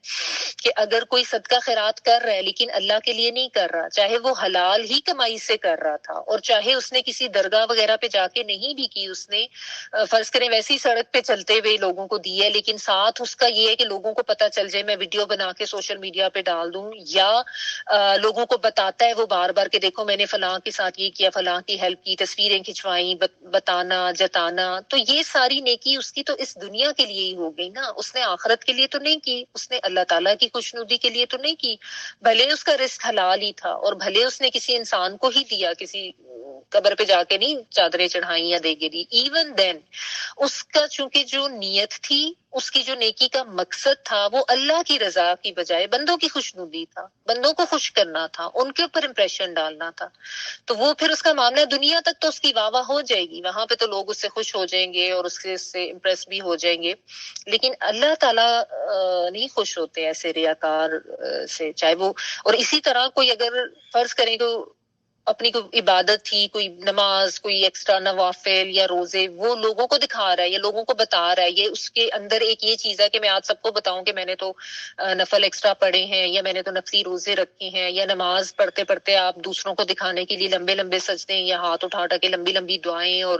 کہ اگر کوئی صدقہ خیرات کر رہا ہے لیکن اللہ کے لیے نہیں کر رہا، چاہے وہ حلال ہی کمائی سے کر رہا تھا اور چاہے اس نے کسی درگاہ وغیرہ پہ جا کے نہیں بھی کی، اس نے فرض کریں ویسے ہی سڑک پہ چلتے ہوئے لوگوں کو دی ہے، لیکن ساتھ اس کا یہ ہے کہ لوگوں کو پتہ چل جائے، میں ویڈیو بنا کے سوشل میڈیا پہ ڈال دوں، یا لوگوں کو بتاتا ہے وہ بار بار کہ دیکھو میں نے فلاں کے ساتھ یہ کیا، فلاں کی ہیلپ کی، تصویریں کھنچوائیں، بتانا جتانا، تو یہ ساری نیکی اس کی تو اس دنیا کے لیے ہی ہو گئی نا، اس نے آخرت کے لیے تو نہیں کی، اس نے اللہ تعالیٰ کی خوشنودی کے لیے تو نہیں کی، بھلے اس کا رزق حلال ہی تھا اور بھلے اس نے کسی انسان کو ہی دیا، کسی قبر پہ جا کے نہیں چادریں چڑھائیں یا دیگے دی، ایون دین اس کا چونکہ جو نیت تھی، اس کی جو نیکی کا مقصد تھا وہ اللہ کی رضا کی بجائے بندوں کی خوشنودی تھا، بندوں کو خوش کرنا تھا، ان کے اوپر امپریشن ڈالنا تھا، تو وہ پھر اس کا معاملہ دنیا تک تو اس کی واہ واہ ہو جائے گی، وہاں پہ تو لوگ اس سے خوش ہو جائیں گے اور اس سے امپریس بھی ہو جائیں گے، لیکن اللہ تعالیٰ نہیں خوش ہوتے ایسے ریاکار سے، چاہے وہ، اور اسی طرح کوئی اگر فرض کریں کہ اپنی کوئی عبادت تھی، کوئی نماز، کوئی ایکسٹرا نوافل یا روزے، وہ لوگوں کو دکھا رہا ہے یا لوگوں کو بتا رہا ہے، یہ اس کے اندر ایک یہ چیز ہے کہ میں آج سب کو بتاؤں کہ میں نے تو نفل ایکسٹرا پڑھے ہیں، یا میں نے تو نفلی روزے رکھے ہیں، یا نماز پڑھتے پڑھتے آپ دوسروں کو دکھانے کے لیے لمبے لمبے سجدے یا ہاتھ اٹھا اٹھا کے لمبی لمبی دعائیں اور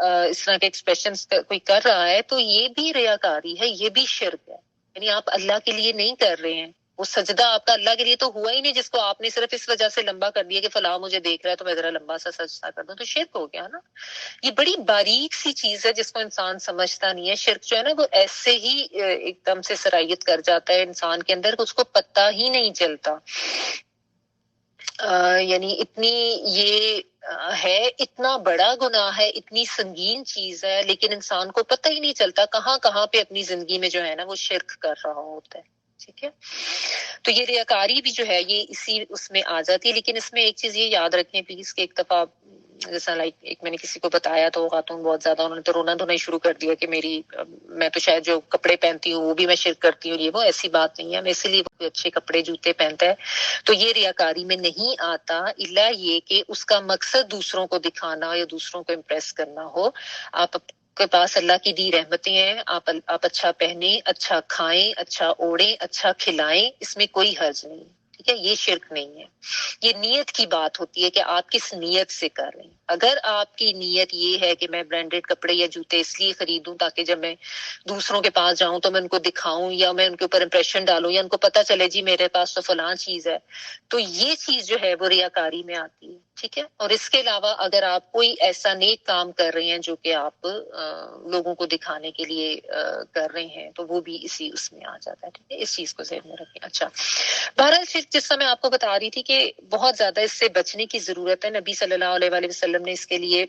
اس طرح کے ایکسپریشنز کوئی کر رہا ہے، تو یہ بھی ریاکاری ہے، یہ بھی شرک ہے، یعنی آپ اللہ کے لیے نہیں کر رہے ہیں، وہ سجدہ آپ کا اللہ کے لیے تو ہوا ہی نہیں، جس کو آپ نے صرف اس وجہ سے لمبا کر دیا کہ فلاں مجھے دیکھ رہا ہے تو میں ذرا لمبا سا سجدہ کر دوں، تو شرک ہو گیا نا۔ یہ بڑی باریک سی چیز ہے جس کو انسان سمجھتا نہیں ہے، شرک جو ہے نا وہ ایسے ہی ایک دم سے سرایت کر جاتا ہے انسان کے اندر، اس کو پتہ ہی نہیں چلتا، یعنی اتنی یہ ہے، اتنا بڑا گناہ ہے، اتنی سنگین چیز ہے، لیکن انسان کو پتہ ہی نہیں چلتا کہاں کہاں پہ اپنی زندگی میں جو ہے نا وہ شرک کر رہا ہوتا ہے، ٹھیک ہے۔ تو یہ ریاکاری بھی جو ہے یہ اسی اس میں آ جاتی ہے، لیکن اس میں ایک چیز یہ یاد رکھیں پلیز کہ ایک دفعہ جیسا ایک میں نے کسی کو بتایا تو خاتون بہت زیادہ انہوں نے تو رونا دھونا ہی شروع کر دیا کہ میں تو شاید جو کپڑے پہنتی ہوں وہ بھی میں شرک کرتی ہوں، یہ وہ ایسی بات نہیں ہے، میں اسی لیے وہ اچھے کپڑے جوتے پہنتا ہے تو یہ ریاکاری میں نہیں آتا، الا یہ کہ اس کا مقصد دوسروں کو دکھانا یا دوسروں کو امپریس کرنا ہو۔ آپ کے پاس اللہ کی دی رحمتیں ہیں، آپ اچھا پہنیں، اچھا کھائیں، اچھا اوڑھیں، اچھا کھلائیں، اس میں کوئی حرج نہیں، ٹھیک ہے، یہ شرک نہیں ہے، یہ نیت کی بات ہوتی ہے کہ آپ کس نیت سے کر رہے ہیں۔ اگر آپ کی نیت یہ ہے کہ میں برانڈڈ کپڑے یا جوتے اس لیے خریدوں تاکہ جب میں دوسروں کے پاس جاؤں تو میں ان کو دکھاؤں یا میں ان کے اوپر امپریشن ڈالوں یا ان کو پتہ چلے جی میرے پاس تو فلاں چیز ہے، تو یہ چیز جو ہے وہ ریاکاری میں آتی ہے، ٹھیک ہے۔ اور اس کے علاوہ اگر آپ کوئی ایسا نیک کام کر رہے ہیں جو کہ آپ لوگوں کو دکھانے کے لیے کر رہے ہیں تو وہ بھی اسی اس میں آ جاتا ہے، ٹھیک ہے، اس چیز کو ذہن میں رکھیں۔ اچھا، بہرحال جس طرح میں آپ کو بتا رہی تھی کہ بہت زیادہ اس سے بچنے کی ضرورت ہے، نبی صلی اللہ علیہ وآلہ وسلم نے اس کے لیے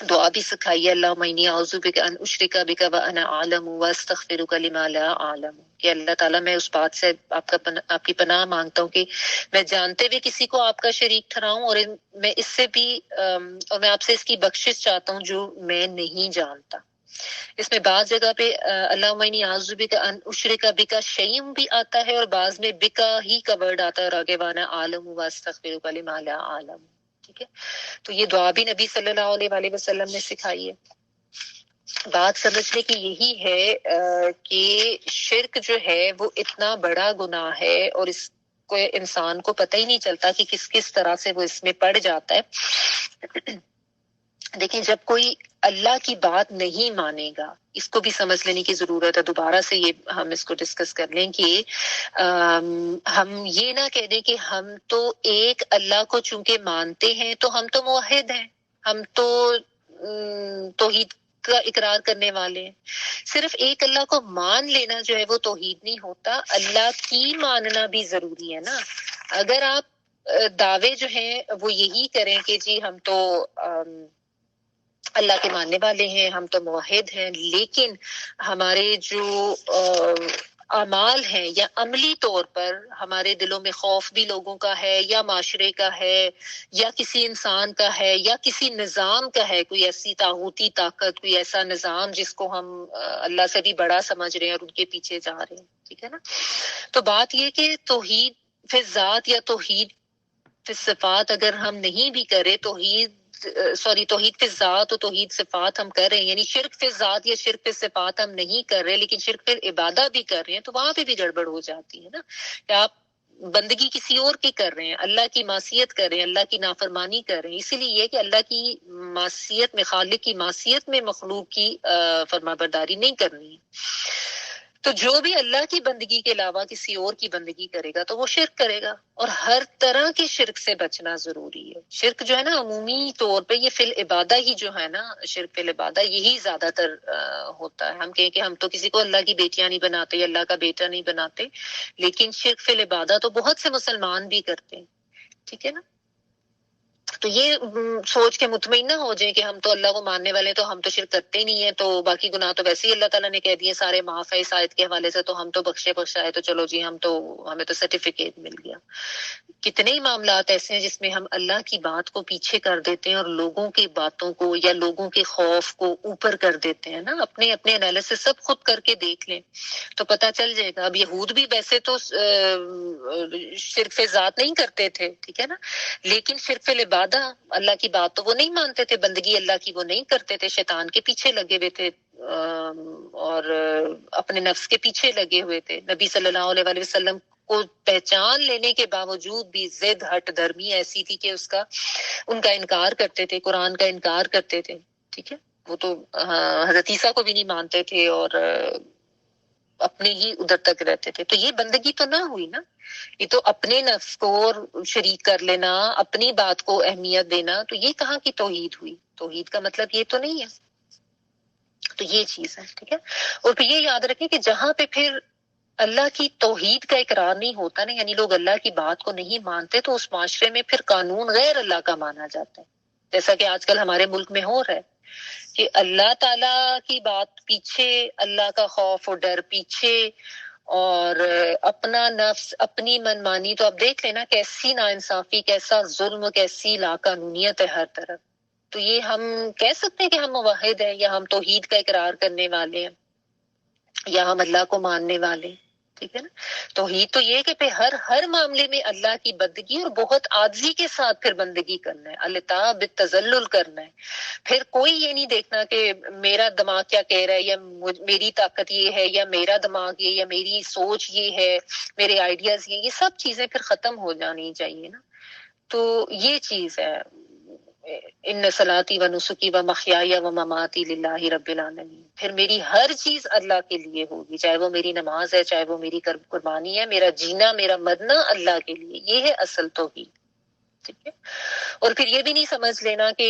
دعا بھی سکھائی ہے، اللہم انی اعوذ بک ان اشرک بک وانا اعلم واستغفرک لما لا اعلم، کہ اللہ تعالیٰ میں اس بات سے آپ کی پناہ مانگتا ہوں کہ میں جانتے ہوئے کسی کو آپ کا شریک ٹھہراؤں اور میں اس سے بھی اور میں آپ سے اس کی بخشش چاہتا ہوں جو میں نہیں جانتا۔ اس میں بعض جگہ پہ اللہم انی اعوذ بک ان اشرک بک شیئن بھی آتا ہے اور بعض میں بکا ہی کا ورڈ آتا ہے اور آگے وانا عالم واستغفرک لما لا عالم، ٹھیک ہے۔ تو یہ دعا بھی نبی صلی اللہ علیہ وآلہ وسلم نے سکھائی ہے۔ بات سمجھنے کی یہی ہے کہ شرک جو ہے وہ اتنا بڑا گناہ ہے اور اس کو انسان کو پتہ ہی نہیں چلتا کہ کس کس طرح سے وہ اس میں پڑ جاتا ہے۔ دیکھیں جب کوئی اللہ کی بات نہیں مانے گا، اس کو بھی سمجھ لینے کی ضرورت ہے، دوبارہ سے یہ ہم اس کو ڈسکس کر لیں کہ ہم یہ نہ کہہ دیں کہ ہم تو ایک اللہ کو چونکہ مانتے ہیں تو ہم تو موحد ہیں، ہم تو توحید کا اقرار کرنے والے ہیں۔ صرف ایک اللہ کو مان لینا جو ہے وہ توحید نہیں ہوتا، اللہ کی ماننا بھی ضروری ہے نا۔ اگر آپ دعوے جو ہیں وہ یہی کریں کہ جی ہم تو اللہ کے ماننے والے ہیں، ہم تو موحد ہیں، لیکن ہمارے جو اعمال ہیں یا عملی طور پر ہمارے دلوں میں خوف بھی لوگوں کا ہے یا معاشرے کا ہے یا کسی انسان کا ہے یا کسی نظام کا ہے، کوئی ایسی طاغوتی طاقت، کوئی ایسا نظام جس کو ہم اللہ سے بھی بڑا سمجھ رہے ہیں اور ان کے پیچھے جا رہے ہیں، ٹھیک ہے نا؟ تو بات یہ کہ توحید فی ذات یا توحید فی صفات اگر ہم نہیں بھی کرے، توحید فی ذات و توحید صفات ہم کر رہے ہیں، یعنی شرک فی ذات یا شرک فی صفات ہم نہیں کر رہے لیکن شرک فی عبادہ بھی کر رہے ہیں، تو وہاں پہ بھی گڑبڑ ہو جاتی ہے نا کہ آپ بندگی کسی اور کی کر رہے ہیں، اللہ کی معصیت کر رہے ہیں، اللہ کی نافرمانی کر رہے ہیں، اسی لیے یہ کہ اللہ کی معصیت میں، خالق کی معصیت میں مخلوق کی فرما برداری نہیں کرنی ہے۔ تو جو بھی اللہ کی بندگی کے علاوہ کسی اور کی بندگی کرے گا تو وہ شرک کرے گا، اور ہر طرح کے شرک سے بچنا ضروری ہے۔ شرک جو ہے نا عمومی طور پہ یہ فی العبادہ ہی جو ہے نا، شرک فی العبادہ یہی زیادہ تر ہوتا ہے۔ ہم کہیں کہ ہم تو کسی کو اللہ کی بیٹیاں نہیں بناتے، اللہ کا بیٹا نہیں بناتے، لیکن شرک فی العبادہ تو بہت سے مسلمان بھی کرتے ہیں، ٹھیک ہے نا؟ تو یہ سوچ کے مطمئن نہ ہو جائیں کہ ہم تو اللہ کو ماننے والے تو ہم تو شرک کرتے ہی نہیں ہیں، تو باقی گناہ تو ویسے ہی اللہ تعالیٰ نے کہہ دیے سارے معاف ہے اس آیت کے حوالے سے، تو ہم تو بخشے بخشائے، تو چلو جی ہمیں تو سرٹیفکیٹ مل گیا۔ کتنے ہی معاملات ایسے ہیں جس میں ہم اللہ کی بات کو پیچھے کر دیتے ہیں اور لوگوں کی باتوں کو یا لوگوں کے خوف کو اوپر کر دیتے ہیں نا۔ اپنے انالیسس سب خود کر کے دیکھ لیں تو پتہ چل جائے گا۔ اب یہود بھی ویسے تو شرک فی ذات نہیں کرتے تھے، ٹھیک ہے نا، لیکن شرک فی العبادہ، اللہ کی بات تو وہ نہیں مانتے تھے، بندگی اللہ کی وہ نہیں کرتے تھے، شیطان کے پیچھے لگے ہوئے تھے اور اپنے نفس کے پیچھے لگے ہوئے تھے۔ نبی صلی اللہ علیہ وسلم کو پہچان لینے کے باوجود بھی ضد ہٹ دھرمی ایسی تھی کہ ان کا انکار کرتے تھے، قرآن کا انکار کرتے تھے، ٹھیک ہے۔ وہ تو حضرت عیسیٰ کو بھی نہیں مانتے تھے اور اپنے ہی ادھر تک رہتے تھے۔ تو یہ بندگی تو نہ ہوئی نا، یہ تو اپنے نفس کو شریک کر لینا، اپنی بات کو اہمیت دینا، تو یہ کہاں کی توحید ہوئی؟ توحید کا مطلب یہ تو نہیں ہے۔ تو یہ چیز ہے، ٹھیک ہے۔ اور پھر یہ یاد رکھیں کہ جہاں پہ پھر اللہ کی توحید کا اقرار نہیں ہوتا نا، یعنی لوگ اللہ کی بات کو نہیں مانتے، تو اس معاشرے میں پھر قانون غیر اللہ کا مانا جاتا ہے، جیسا کہ آج کل ہمارے ملک میں ہو رہا ہے کہ اللہ تعالی کی بات پیچھے، اللہ کا خوف اور ڈر پیچھے، اور اپنا نفس، اپنی منمانی۔ تو اب دیکھ لینا کیسی ناانصافی، کیسا ظلم، کیسی لاقانونیت ہے ہر طرف۔ تو یہ ہم کہہ سکتے ہیں کہ ہم موحد ہیں یا ہم توحید کا اقرار کرنے والے ہیں یا ہم اللہ کو ماننے والے، ٹھیک ہے نا۔ توحید تو یہ کہ پھر ہر معاملے میں اللہ کی بندگی اور بہت عاجزی کے ساتھ پھر بندگی کرنا ہے، الطاع بالتذلل کرنا ہے۔ پھر کوئی یہ نہیں دیکھنا کہ میرا دماغ کیا کہہ رہا ہے یا میری طاقت یہ ہے یا میرا دماغ یہ یا میری سوچ یہ ہے، میرے آئیڈیاز یہ سب چیزیں پھر ختم ہو جانی چاہیے نا۔ تو یہ چیز ہے، ان صلاتی و نسکی و محیای و مماتی للہ رب العالمین، پھر میری ہر چیز اللہ کے لیے ہوگی، چاہے وہ میری نماز ہے، چاہے وہ میری قربانی ہے، میرا جینا، میرا مرنا اللہ کے لیے، یہ ہے اصل توحید، ٹھیک ہے۔ اور پھر یہ بھی نہیں سمجھ لینا کہ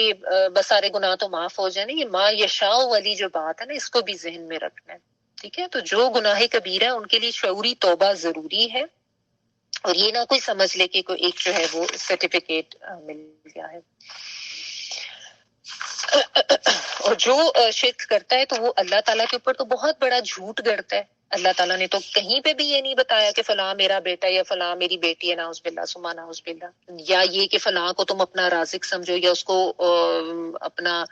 بس سارے گناہ تو معاف ہو جائیں، یہ ما یشاء والی جو بات ہے نا، اس کو بھی ذہن میں رکھنا ہے، ٹھیک ہے۔ تو جو گناہ کبیرہ ہے ان کے لیے شعوری توبہ ضروری ہے، اور یہ نہ کوئی سمجھ لے کہ کوئی ایک جو ہے وہ سرٹیفکیٹ مل گیا ہے۔ اور جو شرک کرتا ہے تو وہ اللہ تعالیٰ کے اوپر تو بہت بڑا جھوٹ گڑتا ہے۔ اللہ تعالیٰ نے تو کہیں پہ بھی یہ نہیں بتایا کہ فلاں میرا بیٹا یا فلاں میری بیٹی ہے، نعوذ باللہ ثم نعوذ باللہ، یا یہ کہ فلاں کو تم اپنا رازق سمجھو یا اس کو اپنا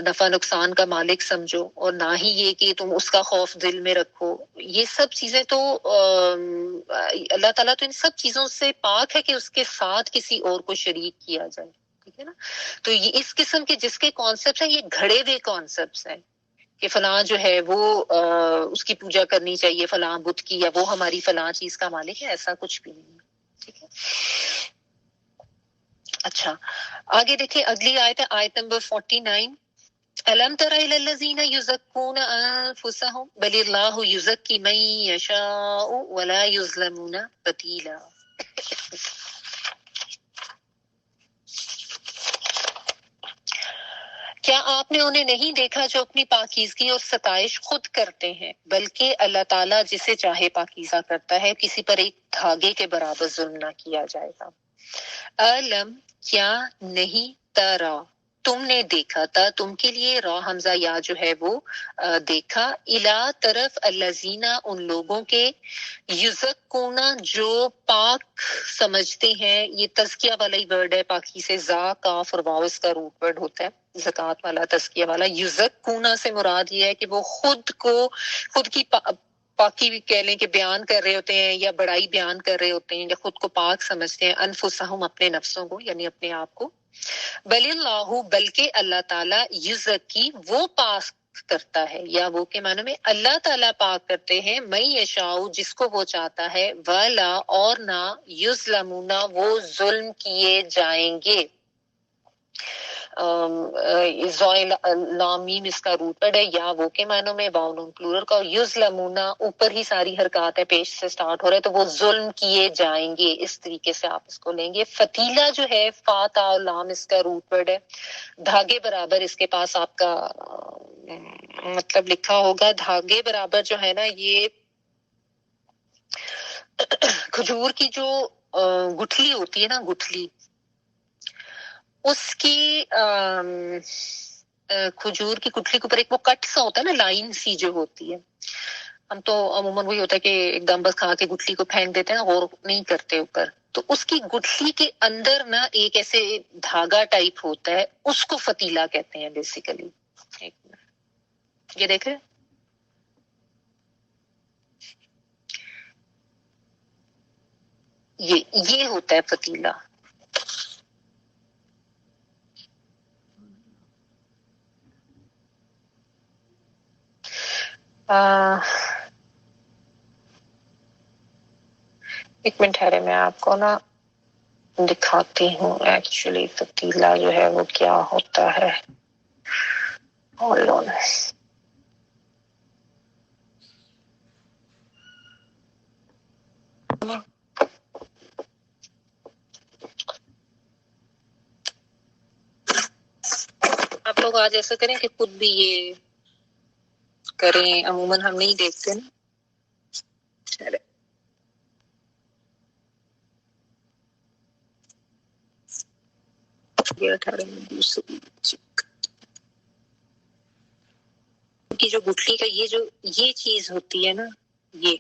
نفع نقصان کا مالک سمجھو، اور نہ ہی یہ کہ تم اس کا خوف دل میں رکھو۔ یہ سب چیزیں تو اللہ تعالیٰ تو ان سب چیزوں سے پاک ہے کہ اس کے ساتھ کسی اور کو شریک کیا جائے، ٹھیک ہے نا۔ تو یہ اس قسم کے جس کے کانسیپٹس ہیں، یہ گھڑے ہوئے کانسیپٹس ہیں کہ فلاں جو ہے وہ اس کی پوجا کرنی چاہیے، فلاں بت کی، یا وہ ہماری فلاں چیز کا مالک ہے، ایسا کچھ بھی نہیں ہے، ٹھیک ہے۔ اچھا آگے دیکھیں، اگلی آیت ہے آیت نمبر 49۔ أَلَمْ تَرَ إِلَى الَّذِينَ يُزَكُّونَ أَنفُسَهُمْ بَلِ اللَّهُ يُزَكِّي مَن يَشَاءُ وَلَا يُظْلَمُونَ فَتِيلًا۔ کیا آپ نے انہیں نہیں دیکھا جو اپنی پاکیزگی اور ستائش خود کرتے ہیں، بلکہ اللہ تعالیٰ جسے چاہے پاکیزہ کرتا ہے، کسی پر ایک دھاگے کے برابر ظلم نہ کیا جائے گا۔ علم کیا نہیں ترا، تم نے دیکھا تھا تم کے لیے را حمزہ یا جو ہے وہ دیکھا الا طرف الذین ان لوگوں کے یزکون جو پاک سمجھتے ہیں. یہ تزکیہ والا ہی ورڈ ہے, پاکی سے زا کاف اور واو اس کا روٹ ورڈ ہوتا ہے, زکات والا تزکیہ والا. یزکون سے مراد یہ ہے کہ وہ خود کی پاکی بھی کہہ لیں کہ بیان کر رہے ہوتے ہیں یا بڑائی بیان کر رہے ہوتے ہیں یا خود کو پاک سمجھتے ہیں. انفسہم اپنے نفسوں کو یعنی اپنے آپ کو. بل اللہ بلکہ اللہ تعالی یزکی وہ پاک کرتا ہے, یا وہ کے معنی میں اللہ تعالیٰ پاک کرتے ہیں, میں یشاء جس کو وہ چاہتا ہے, ولا اور نہ یظلمون وہ ظلم کیے جائیں گے. لامیم اس کا روٹ ورڈ ہے, یا وہ کے معنوں میں باؤن پلورل کا. یظلمون اوپر ہی ساری حرکات ہے, پیش سے سٹارٹ ہو رہا ہے, تو وہ ظلم کیے جائیں گے. اس طریقے سے آپ اس کو لیں گے. فتیلہ جو ہے فا تا اور لام اس کا روٹ ورڈ ہے, دھاگے برابر. اس کے پاس آپ کا مطلب لکھا ہوگا دھاگے برابر جو ہے نا, یہ کھجور کی جو گٹھلی ہوتی ہے نا, گٹھلی اس کی کھجور کی گٹھلی کے اوپر ایک وہ کٹ سا ہوتا ہے نا, لائن سی جو ہوتی ہے. ہم تو عموماً وہی ہوتا ہے کہ ایک دم بس کھا کے گٹھلی کو پھینک دیتے ہیں, غور نہیں کرتے اوپر. تو اس کی گٹھلی کے اندر نا ایک ایسے دھاگا ٹائپ ہوتا ہے, اس کو فتیلہ کہتے ہیں بیسیکلی. یہ دیکھ رہے یہ ہوتا ہے فتیلہ. ایک منٹ ٹھہرے, میں آپ کو نا دکھاتی ہوں ایکچولی فتیلہ جو ہے وہ کیا ہوتا ہے. Hold on. آپ لوگ آج ایسا کریں کہ خود بھی یہ کریں, عموماً ہم نہیں دیکھتے نا. چلے کی جو گٹھلی کا یہ چیز ہوتی ہے نا, یہ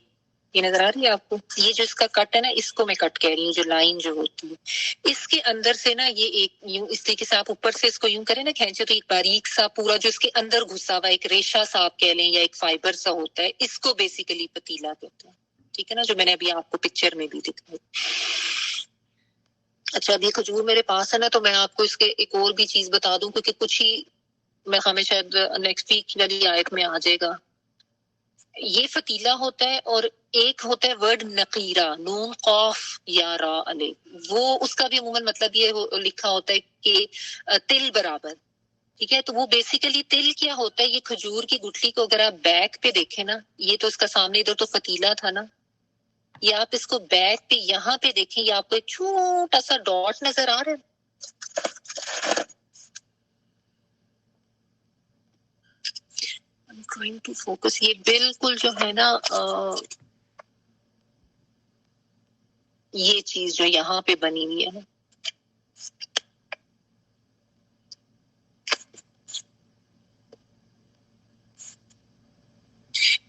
نظر آ رہی ہے آپ کو, یہ جو اس کا کٹ ہے نا, اس کو میں کٹ کہہ رہی ہوں, جو لائن جو ہوتی ہے اس کے اندر سے نا, یہ ایک یوں اس طریقے سے آپ اوپر سے اس کو یوں کریں نا کھینچے, تو ایک باریک سا پورا جو اس کے اندر گھسا ہوا ایک ریشہ سا آپ کہہ لیں یا ایک فائبر سا ہوتا ہے, اس کو بیسیکلی پتیلا کہتے ہیں. ٹھیک ہے نا, جو میں نے ابھی آپ کو پکچر میں بھی دکھائی. اچھا, اب یہ کھجور میرے پاس ہے نا, تو میں آپ کو اس کے ایک اور بھی چیز بتا دوں, کیونکہ کچھ ہی میں ہمیں شاید نیکسٹ ویک والی آیت میں آ جائے گا. یہ فتیلہ ہوتا ہے, اور ایک ہوتا ہے ورڈ نقیرہ, نون قاف یا را الف. وہ اس کا بھی عموماً مطلب یہ لکھا ہوتا ہے کہ تل برابر. ٹھیک ہے, تو وہ بیسیکلی تل کیا ہوتا ہے, یہ کھجور کی گٹھلی کو اگر آپ بیک پہ دیکھیں نا, یہ تو اس کا سامنے ادھر تو فتیلہ تھا نا, یہ آپ اس کو بیک پہ یہاں پہ دیکھیں, یہ آپ کو ایک چھوٹا سا ڈاٹ نظر آ رہا ہے. going to focus, یہ بالکل جو ہے نا یہ چیز جو یہاں پہ بنی ہوئی ہے نا,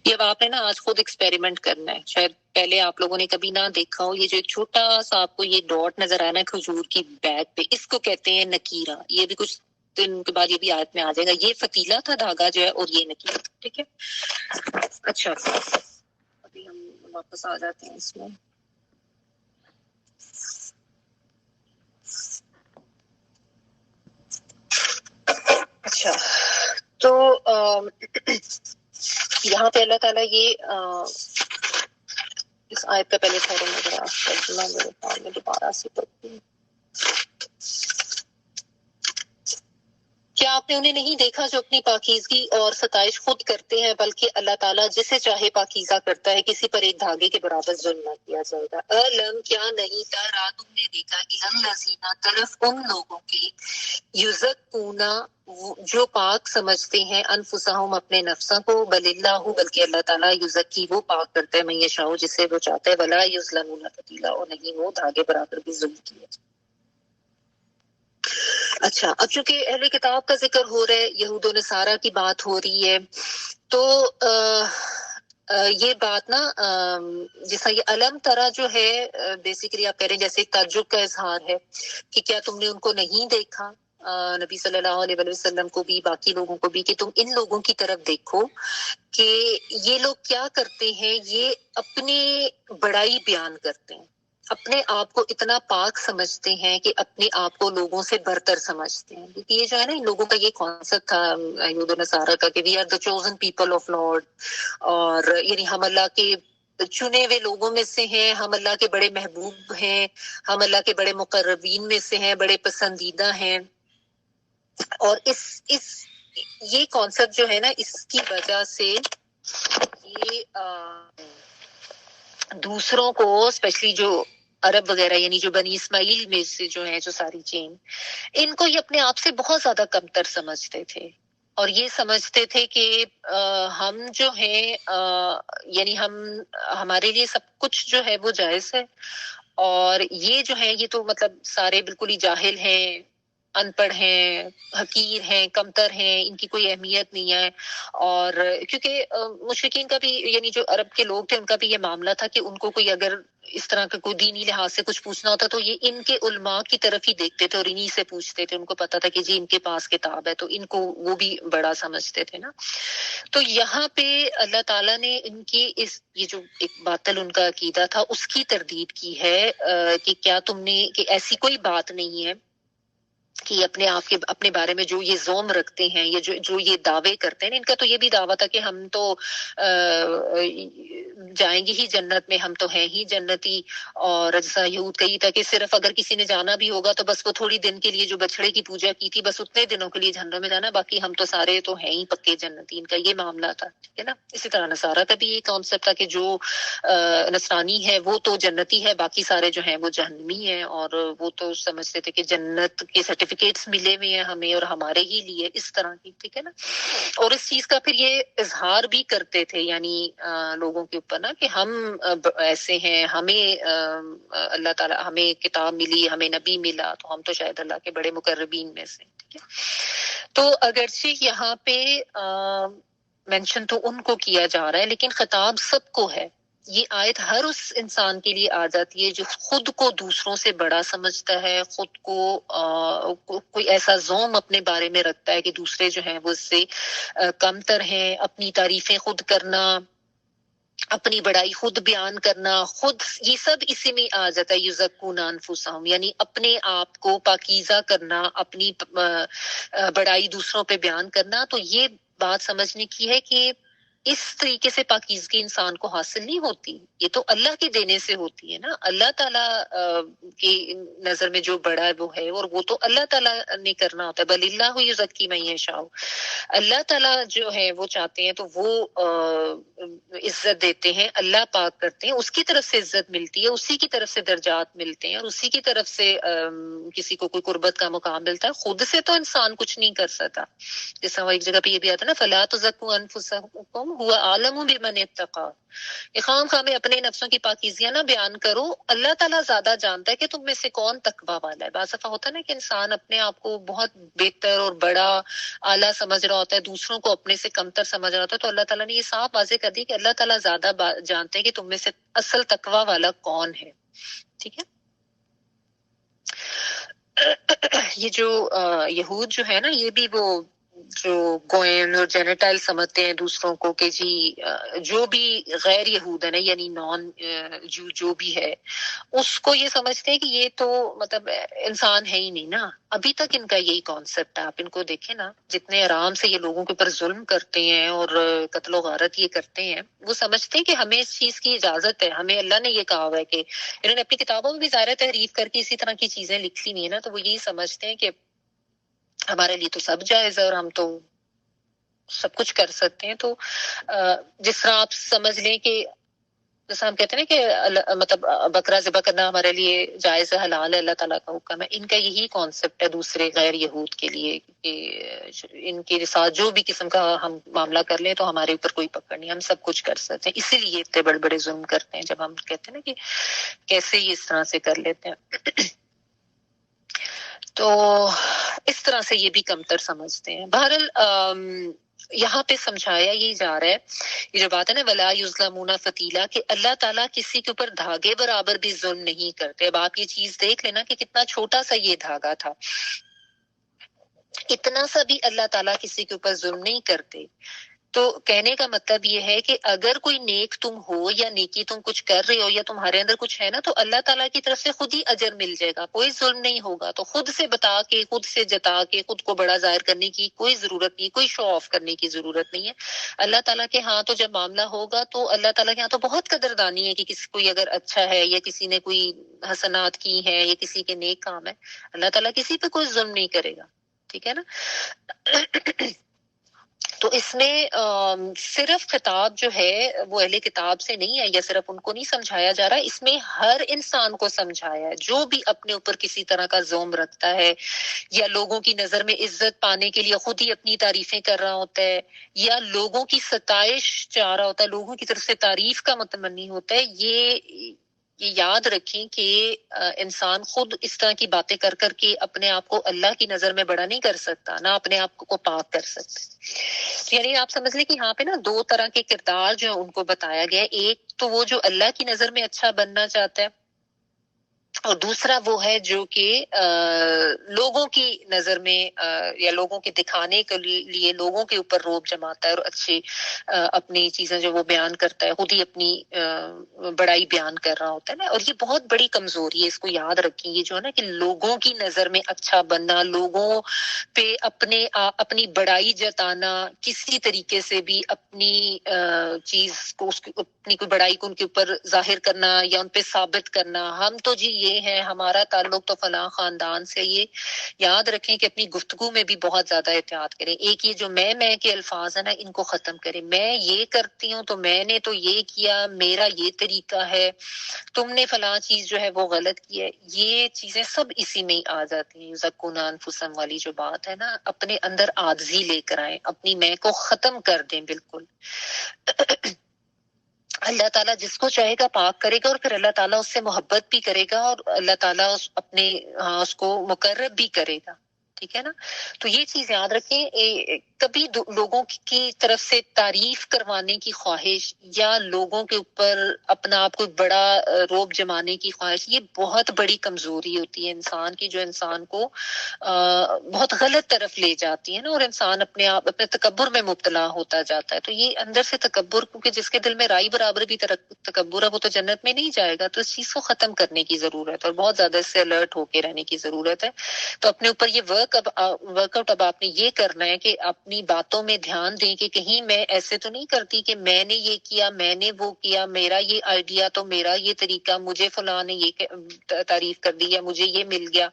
یہ اب آپ نے نا آج خود ایکسپیریمنٹ کرنا ہے. شاید پہلے آپ لوگوں نے کبھی نہ دیکھا ہو, یہ جو ایک چھوٹا سا آپ کو یہ ڈاٹ نظر آنا ہے کھجور کی بیک پہ, اس کو کہتے ہیں نکیرہ. یہ بھی کچھ دن کے بعد یہ بھی آیت میں آ جائے گا. یہ فتیلہ تھا دھاگا جو ہے, اور یہ نکیرہ. ٹھیک ہے, اچھا ابھی ہم واپس آ جاتے ہیں اس میں. اچھا, تو یہاں پہ اللہ تعالیٰ یہ اس آیت کا پہلے تھوڑا نظر ترجمہ میرے سامنے دوبارہ سے پڑھتی ہوں. کیا آپ نے انہیں نہیں دیکھا جو اپنی پاکیزگی اور ستائش خود کرتے ہیں, بلکہ اللہ تعالیٰ جسے چاہے پاکیزہ کرتا ہے, کسی پر ایک دھاگے کے برابر ظلم نہ کیا جائے گا. علم کیا نہیں تھا رات تم نے دیکھا الذین طرف ان لوگوں کی یزکون جو پاک سمجھتے ہیں, انفسہم اپنے نفسوں کو, بل اللہ بلکہ اللہ تعالیٰ یزکی وہ پاک کرتا ہے, من یشاء جسے وہ چاہتا ہے, ولا یظلمون فتیلا اور نہیں وہ دھاگے برابر بھی ظلم کیے. اچھا، اب چونکہ اہل کتاب کا ذکر ہو رہا ہے، یہود و نصارہ کی بات ہو رہی ہے، تو یہ بات نا جیسا یہ علم ترا جو ہے بیسیکلی آپ کہہ رہے ہیں جیسے ایک تعجب کا اظہار ہے کہ کیا تم نے ان کو نہیں دیکھا، نبی صلی اللہ علیہ وسلم کو بھی باقی لوگوں کو بھی، کہ تم ان لوگوں کی طرف دیکھو کہ یہ لوگ کیا کرتے ہیں، یہ اپنی بڑائی بیان کرتے ہیں، اپنے آپ کو اتنا پاک سمجھتے ہیں کہ اپنے آپ کو لوگوں سے برتر سمجھتے ہیں. کیونکہ یہ جو ہے نا ان لوگوں کا یہ کانسیپٹ تھا یہود و نصارہ کا کہ we are the chosen people of Lord, اور یعنی ہم اللہ کے چنے ہوئے لوگوں میں سے ہیں، ہم اللہ کے بڑے محبوب ہیں، ہم اللہ کے بڑے مقربین میں سے ہیں، بڑے پسندیدہ ہیں. اور اس یہ کانسیپٹ جو ہے نا اس کی وجہ سے یہ دوسروں کو اسپیشلی جو عرب وغیرہ یعنی جو بنی اسماعیل میں سے جو ہیں جو ساری چین، ان کو یہ اپنے آپ سے بہت زیادہ کمتر سمجھتے تھے، اور یہ سمجھتے تھے کہ ہم جو ہیں یعنی ہمارے لیے سب کچھ جو ہے وہ جائز ہے، اور یہ جو ہے یہ تو مطلب سارے بالکل ہی جاہل ہیں، ان پڑھ ہیں، حقیر ہیں، کمتر ہیں، ان کی کوئی اہمیت نہیں ہے. اور کیونکہ مشرکین کا بھی یعنی جو عرب کے لوگ تھے ان کا بھی یہ معاملہ تھا کہ ان کو کوئی اگر اس طرح کا کوئی دینی لحاظ سے کچھ پوچھنا ہوتا تو یہ ان کے علماء کی طرف ہی دیکھتے تھے اور انہی سے پوچھتے تھے. ان کو پتا تھا کہ جی ان کے پاس کتاب ہے تو ان کو وہ بھی بڑا سمجھتے تھے نا. تو یہاں پہ اللہ تعالیٰ نے ان کی یہ جو ایک باطل ان کا عقیدہ تھا اس کی تردید کی ہے کہ کیا تم نے کہ ایسی کوئی بات نہیں ہے کہ اپنے آپ کے اپنے بارے میں جو یہ زوم رکھتے ہیں، یہ جو یہ دعوے کرتے ہیں، ان کا تو یہ بھی دعویٰ تھا کہ ہم تو جائیں گے ہی جنت میں، ہم تو ہیں ہی جنتی. اور جیسا یہود کہی تھا کہ صرف اگر کسی نے جانا بھی ہوگا تو بس وہ تھوڑی دن کے لیے جو بچڑے کی پوجا کی تھی بس اتنے دنوں کے لیے جہنم میں جانا، باقی ہم تو سارے تو ہیں ہی پکے جنتی. ان کا یہ معاملہ تھا، ٹھیک ہے نا. اسی طرح نصارہ کا بھی یہ کانسیپٹ تھا کہ جو نصرانی ہے وہ تو جنتی ہے، باقی سارے جو ہیں وہ جہنمی ہیں، اور وہ تو سمجھتے تھے کہ جنت کے سرٹیفکیٹس ملے ہوئے ہیں ہمیں اور ہمارے ہی لیے اس طرح کی، ٹھیک ہے نا. اور اس چیز کا پھر یہ اظہار بھی کرتے تھے یعنی لوگوں کے اوپر نا کہ ہم ایسے ہیں، ہمیں اللہ تعالیٰ ہمیں کتاب ملی، ہمیں نبی ملا، تو ہم تو شاید اللہ کے بڑے مقربین میں سے، ٹھیک ہے. تو اگرچہ یہاں پہ مینشن تو ان کو کیا جا رہا ہے لیکن خطاب سب کو ہے. یہ آیت ہر اس انسان کے لیے آ جاتی ہے جو خود کو دوسروں سے بڑا سمجھتا ہے، خود کو کوئی ایسا زوم اپنے بارے میں رکھتا ہے کہ دوسرے جو ہیں وہ اس سے کمتر ہیں. اپنی تعریفیں خود کرنا، اپنی بڑائی خود بیان کرنا، خود یہ سب اسی میں آ جاتا ہے. یزکون انفسہم یعنی اپنے آپ کو پاکیزہ کرنا، اپنی بڑائی دوسروں پہ بیان کرنا. تو یہ بات سمجھنے کی ہے کہ اس طریقے سے پاکیزگی انسان کو حاصل نہیں ہوتی، یہ تو اللہ کے دینے سے ہوتی ہے نا. اللہ تعالیٰ کی نظر میں جو بڑا وہ ہے اور وہ تو اللہ تعالیٰ نے کرنا ہوتا ہے. بل اللہ یزکی من یشاء، اللہ تعالیٰ جو ہے وہ چاہتے ہیں تو وہ عزت دیتے ہیں، اللہ پاک کرتے ہیں، اس کی طرف سے عزت ملتی ہے، اسی کی طرف سے درجات ملتے ہیں، اور اسی کی طرف سے کسی کو کوئی قربت کا مقام ملتا ہے. خود سے تو انسان کچھ نہیں کر سکتا. جیسا وہ ایک جگہ پہ یہ بھی آتا ہے نا فلا تزکوا انفسکم هو اعلم بمن اتقى، خام خواہ میں اپنے نفسوں کی پاکیزیاں نہ بیان کرو، اللہ تعالیٰ زیادہ جانتا ہے کہ تم میں سے کون تقویٰ والا ہے. بعض دفعہ ہوتا ہے نا کہ انسان اپنے آپ کو بہت بہتر اور بڑا اعلیٰ سمجھ رہا ہوتا ہے، دوسروں کو اپنے سے کمتر سمجھ رہا ہوتا ہے. تو اللہ تعالیٰ نے یہ صاف واضح کر دی کہ اللہ تعالیٰ زیادہ جانتے ہیں کہ تم میں سے اصل تقویٰ والا کون ہے، ٹھیک ہے. یہ جو یہود جو ہے نا یہ بھی وہ جو گوئن اور جینیٹائل سمجھتے ہیں دوسروں کو کہ جی جو بھی غیر یہود ہے نا یعنی نان جو بھی ہے اس کو یہ سمجھتے ہیں کہ یہ تو مطلب انسان ہے ہی نہیں نا. ابھی تک ان کا یہی کانسیپٹ ہے. آپ ان کو دیکھیں نا جتنے آرام سے یہ لوگوں کے اوپر ظلم کرتے ہیں اور قتل و غارت یہ کرتے ہیں، وہ سمجھتے ہیں کہ ہمیں اس چیز کی اجازت ہے، ہمیں اللہ نے یہ کہا ہوا ہے کہ انہوں نے اپنی کتابوں میں بھی ظاہر تحریف کر کے اسی طرح کی چیزیں لکھی نہیں ہے نا. تو وہ یہی سمجھتے ہیں کہ ہمارے لیے تو سب جائز ہے اور ہم تو سب کچھ کر سکتے ہیں. تو جس طرح آپ سمجھ لیں کہ جیسا ہم کہتے ہیں نا کہ مطلب بکرا ذبح کرنا ہمارے لیے جائز ہے، حلال ہے، اللہ تعالیٰ کا حکم ہے. ان کا یہی کانسیپٹ ہے دوسرے غیر یہود کے لیے کہ ان کے ساتھ جو بھی قسم کا ہم معاملہ کر لیں تو ہمارے اوپر کوئی پکڑ نہیں، ہم سب کچھ کر سکتے ہیں. اسی لیے اتنے بڑے بڑے ظلم کرتے ہیں. جب ہم کہتے ہیں نا کہ کیسے یہ اس طرح سے کر لیتے ہیں. تو اس طرح سے یہ بھی کمتر سمجھتے ہیں. بہرحال یہاں پہ سمجھایا یہ جا رہا ہے، یہ جو بات ہے نا ولا یظلمون فتیلا، کہ اللہ تعالیٰ کسی کے اوپر دھاگے برابر بھی ظلم نہیں کرتے. اب آپ یہ چیز دیکھ لینا کہ کتنا چھوٹا سا یہ دھاگا تھا، اتنا سا بھی اللہ تعالیٰ کسی کے اوپر ظلم نہیں کرتے. تو کہنے کا مطلب یہ ہے کہ اگر کوئی نیک تم ہو یا نیکی تم کچھ کر رہے ہو یا تمہارے اندر کچھ ہے نا، تو اللہ تعالیٰ کی طرف سے خود ہی اجر مل جائے گا، کوئی ظلم نہیں ہوگا. تو خود سے بتا کے، خود سے جتا کے، خود کو بڑا ظاہر کرنے کی کوئی ضرورت نہیں، کوئی شو آف کرنے کی ضرورت نہیں ہے. اللہ تعالیٰ کے ہاں تو جب معاملہ ہوگا تو اللہ تعالیٰ کے ہاں تو بہت قدردانی ہے کہ کسی کوئی اگر اچھا ہے یا کسی نے کوئی حسنات کی ہیں یا کسی کے نیک کام ہے، اللہ تعالیٰ کسی پہ کوئی ظلم نہیں کرے گا. ٹھیک ہے نا. تو اس میں صرف خطاب جو ہے وہ اہل کتاب سے نہیں ہے، یا صرف ان کو نہیں سمجھایا جا رہا، اس میں ہر انسان کو سمجھایا ہے جو بھی اپنے اوپر کسی طرح کا ظلم رکھتا ہے یا لوگوں کی نظر میں عزت پانے کے لیے خود ہی اپنی تعریفیں کر رہا ہوتا ہے یا لوگوں کی ستائش چاہ رہا ہوتا ہے، لوگوں کی طرف سے تعریف کا متمنی ہوتا ہے. یہ یاد رکھیں کہ انسان خود اس طرح کی باتیں کر کر کے اپنے آپ کو اللہ کی نظر میں بڑا نہیں کر سکتا، نہ اپنے آپ کو پاک کر سکتا. یعنی آپ سمجھ لیں کہ یہاں پہ نا دو طرح کے کردار جو ان کو بتایا گیا ہے. ایک تو وہ جو اللہ کی نظر میں اچھا بننا چاہتا ہے، اور دوسرا وہ ہے جو کہ لوگوں کی نظر میں یا لوگوں کے دکھانے کے لیے لوگوں کے اوپر روب جماتا ہے اور اچھی اپنی چیزیں جو وہ بیان کرتا ہے، خود ہی اپنی بڑائی بیان کر رہا ہوتا ہے نا. اور یہ بہت بڑی کمزوری ہے، اس کو یاد رکھیں. یہ جو ہے نا کہ لوگوں کی نظر میں اچھا بننا، لوگوں پہ اپنی بڑائی جتانا، کسی طریقے سے بھی اپنی چیز کو، اپنی کوئی بڑائی کو ان کے اوپر ظاہر کرنا یا ان پہ ثابت کرنا، ہم تو جی یہ ہے، ہمارا تعلق تو فلاں خاندان سے. یہ یاد رکھیں کہ اپنی گفتگو میں بھی بہت زیادہ احتیاط کریں. ایک یہ جو میں کے الفاظ ہیں نا، ان کو ختم کریں. میں یہ کرتی ہوں تو میں نے تو یہ کیا، میرا یہ طریقہ ہے، تم نے فلاں چیز جو ہے وہ غلط کی ہے. یہ چیزیں سب اسی میں ہی آ جاتی ہیں. یزکون انفسہم والی جو بات ہے نا، اپنے اندر عاجزی لے کر آئیں، اپنی میں کو ختم کر دیں بالکل. اللہ تعالیٰ جس کو چاہے گا پاک کرے گا، اور پھر اللہ تعالیٰ اس سے محبت بھی کرے گا، اور اللہ تعالیٰ اپنے اس کو مقرب بھی کرے گا. ٹھیک ہے نا. تو یہ چیز یاد رکھیں. کبھی لوگوں کی طرف سے تعریف کروانے کی خواہش یا لوگوں کے اوپر اپنا آپ کو بڑا روب جمانے کی خواہش، یہ بہت بڑی کمزوری ہوتی ہے انسان کی، جو انسان کو بہت غلط طرف لے جاتی ہے نا، اور انسان اپنے آپ اپنے تکبر میں مبتلا ہوتا جاتا ہے. تو یہ اندر سے تکبر، کیونکہ جس کے دل میں رائی برابر بھی تکبر ہے وہ تو جنت میں نہیں جائے گا. تو اس چیز کو ختم کرنے کی ضرورت ہے، اور بہت زیادہ اس سے الرٹ ہو کے رہنے کی ضرورت ہے. تو اپنے اوپر یہ ورک آؤٹ اب آپ نے یہ کرنا ہے کہ اپنی باتوں میں دھیان دیں کہ کہیں میں ایسے تو نہیں کرتی کہ میں نے یہ کیا، میں نے وہ کیا، میرا یہ آئیڈیا تو میرا یہ طریقہ، مجھے فلاں نے یہ تعریف کر دی یا مجھے یہ مل گیا،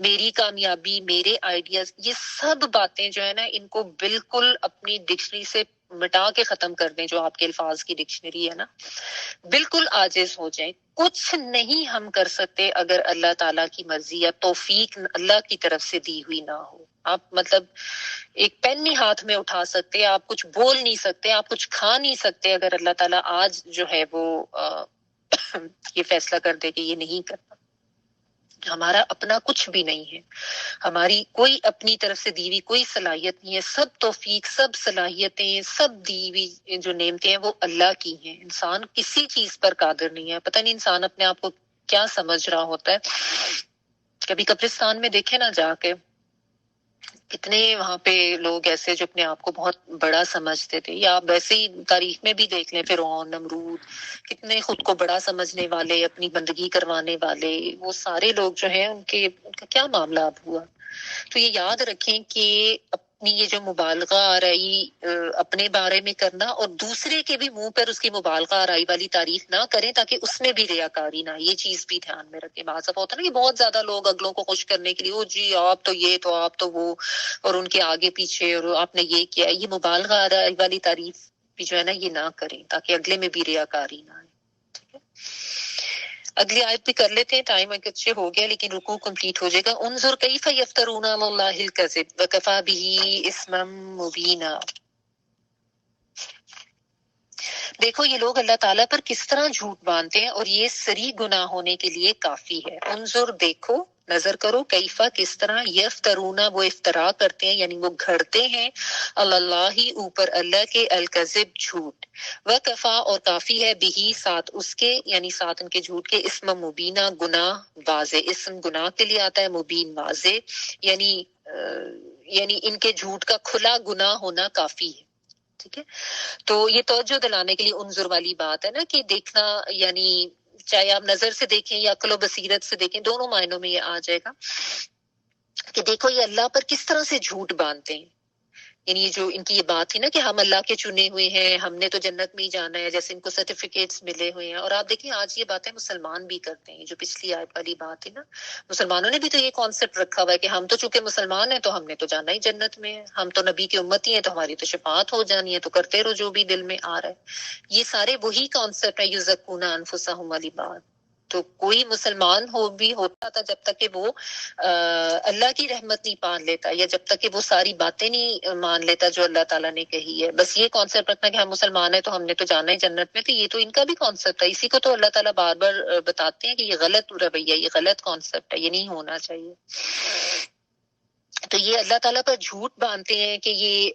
میری کامیابی، میرے آئیڈیاز. یہ سب باتیں جو ہے نا، ان کو بالکل اپنی ڈکشنری سے مٹا کے ختم کر دیں. جو آپ کے الفاظ کی ڈکشنری ہے نا، بالکل عاجز ہو جائیں. کچھ نہیں ہم کر سکتے اگر اللہ تعالیٰ کی مرضی یا توفیق اللہ کی طرف سے دی ہوئی نہ ہو. آپ مطلب ایک پین نہیں ہاتھ میں اٹھا سکتے، آپ کچھ بول نہیں سکتے، آپ کچھ کھا نہیں سکتے اگر اللہ تعالیٰ آج جو ہے وہ یہ فیصلہ کر دے کہ یہ نہیں کرنا. ہمارا اپنا کچھ بھی نہیں ہے، ہماری کوئی اپنی طرف سے دی ہوئی کوئی صلاحیت نہیں ہے. سب توفیق، سب صلاحیتیں، سب دی ہوئی جو نعمتیں ہیں وہ اللہ کی ہیں. انسان کسی چیز پر قادر نہیں ہے. پتہ نہیں انسان اپنے آپ کو کیا سمجھ رہا ہوتا ہے. کبھی قبرستان میں دیکھے نا جا کے، کتنے وہاں پہ لوگ ایسے جو اپنے آپ کو بہت بڑا سمجھتے تھے، یا آپ ویسے ہی تاریخ میں بھی دیکھ لیں، فرعون، نمرود، کتنے خود کو بڑا سمجھنے والے، اپنی بندگی کروانے والے، وہ سارے لوگ جو ہیں ان کا کیا معاملہ اب ہوا. تو یہ یاد رکھیں کہ اپنی یہ جو مبالغہ آرائی اپنے بارے میں کرنا، اور دوسرے کے بھی منہ پر اس کی مبالغہ آرائی والی تعریف نہ کریں تاکہ اس میں بھی ریاکاری نہ. یہ چیز بھی دھیان میں رکھیں. بعض دفعہ ہوتا ہے نا کہ بہت زیادہ لوگ اگلوں کو خوش کرنے کے لیے، او جی آپ تو یہ، تو آپ تو وہ، اور ان کے آگے پیچھے، اور آپ نے یہ کیا. یہ مبالغہ آرائی والی تعریف بھی جو ہے نا یہ نہ کریں تاکہ اگلے میں بھی ریاکاری نہ آئے. ٹھیک ہے. اگلی آیت بھی کر لیتے ہیں، ٹائم اچھے ہو گیا لیکن رکوع کمپلیٹ ہو جائے گا. انظر کیف یفترون علی اللہ الکذب وکفی بہ اثما مبینا. دیکھو یہ لوگ اللہ تعالیٰ پر کس طرح جھوٹ باندھتے ہیں، اور یہ سری گناہ ہونے کے لیے کافی ہے. انظر دیکھو، نظر کرو کیفا کس طرح یفترونا وہ افترا کرتے ہیں یعنی وہ گھڑتے ہیں اللہ ہی اوپر اللہ کے الکذب جھوٹ وکفا اور کافی ہے بہی ساتھ اس کے یعنی ساتھ ان کے جھوٹ کے اسم مبینہ گناہ واضح اسم گناہ کے لیے آتا ہے مبین واضح یعنی ان کے جھوٹ کا کھلا گناہ ہونا کافی ہے ٹھیک ہے تو یہ توجہ دلانے کے لیے انظر والی بات ہے نا کہ دیکھنا یعنی چاہے آپ نظر سے دیکھیں یا عقل و بصیرت سے دیکھیں دونوں معنوں میں یہ آ جائے گا کہ دیکھو یہ اللہ پر کس طرح سے جھوٹ باندھتے ہیں یعنی یہ جو ان کی یہ بات تھی نا کہ ہم اللہ کے چنے ہوئے ہیں ہم نے تو جنت میں ہی جانا ہے جیسے ان کو سرٹیفکیٹس ملے ہوئے ہیں اور آپ دیکھیں آج یہ باتیں مسلمان بھی کرتے ہیں جو پچھلی آیت والی بات تھی نا مسلمانوں نے بھی تو یہ کانسیپٹ رکھا ہوا ہے کہ ہم تو چونکہ مسلمان ہیں تو ہم نے تو جانا ہی جنت میں ہے ہم تو نبی کی امتی ہیں تو ہماری تو شفاعت ہو جانی ہے تو کرتے رہو جو بھی دل میں آ رہا ہے یہ سارے وہی کانسیپٹ ہے یزکون انفسہم والی بات تو کوئی مسلمان ہو بھی ہوتا تھا جب تک کہ وہ اللہ کی رحمت نہیں پان لیتا یا جب تک کہ وہ ساری باتیں نہیں مان لیتا جو اللہ تعالیٰ نے کہی ہے بس یہ کانسیپٹ رکھنا کہ ہم مسلمان ہیں تو ہم نے تو جانا ہے جنت میں تو یہ تو ان کا بھی کانسیپٹ ہے اسی کو تو اللہ تعالیٰ بار بار بتاتے ہیں کہ یہ غلط رویہ یہ غلط کانسیپٹ ہے یہ نہیں ہونا چاہیے تو یہ اللہ تعالیٰ پر جھوٹ باندھتے ہیں کہ یہ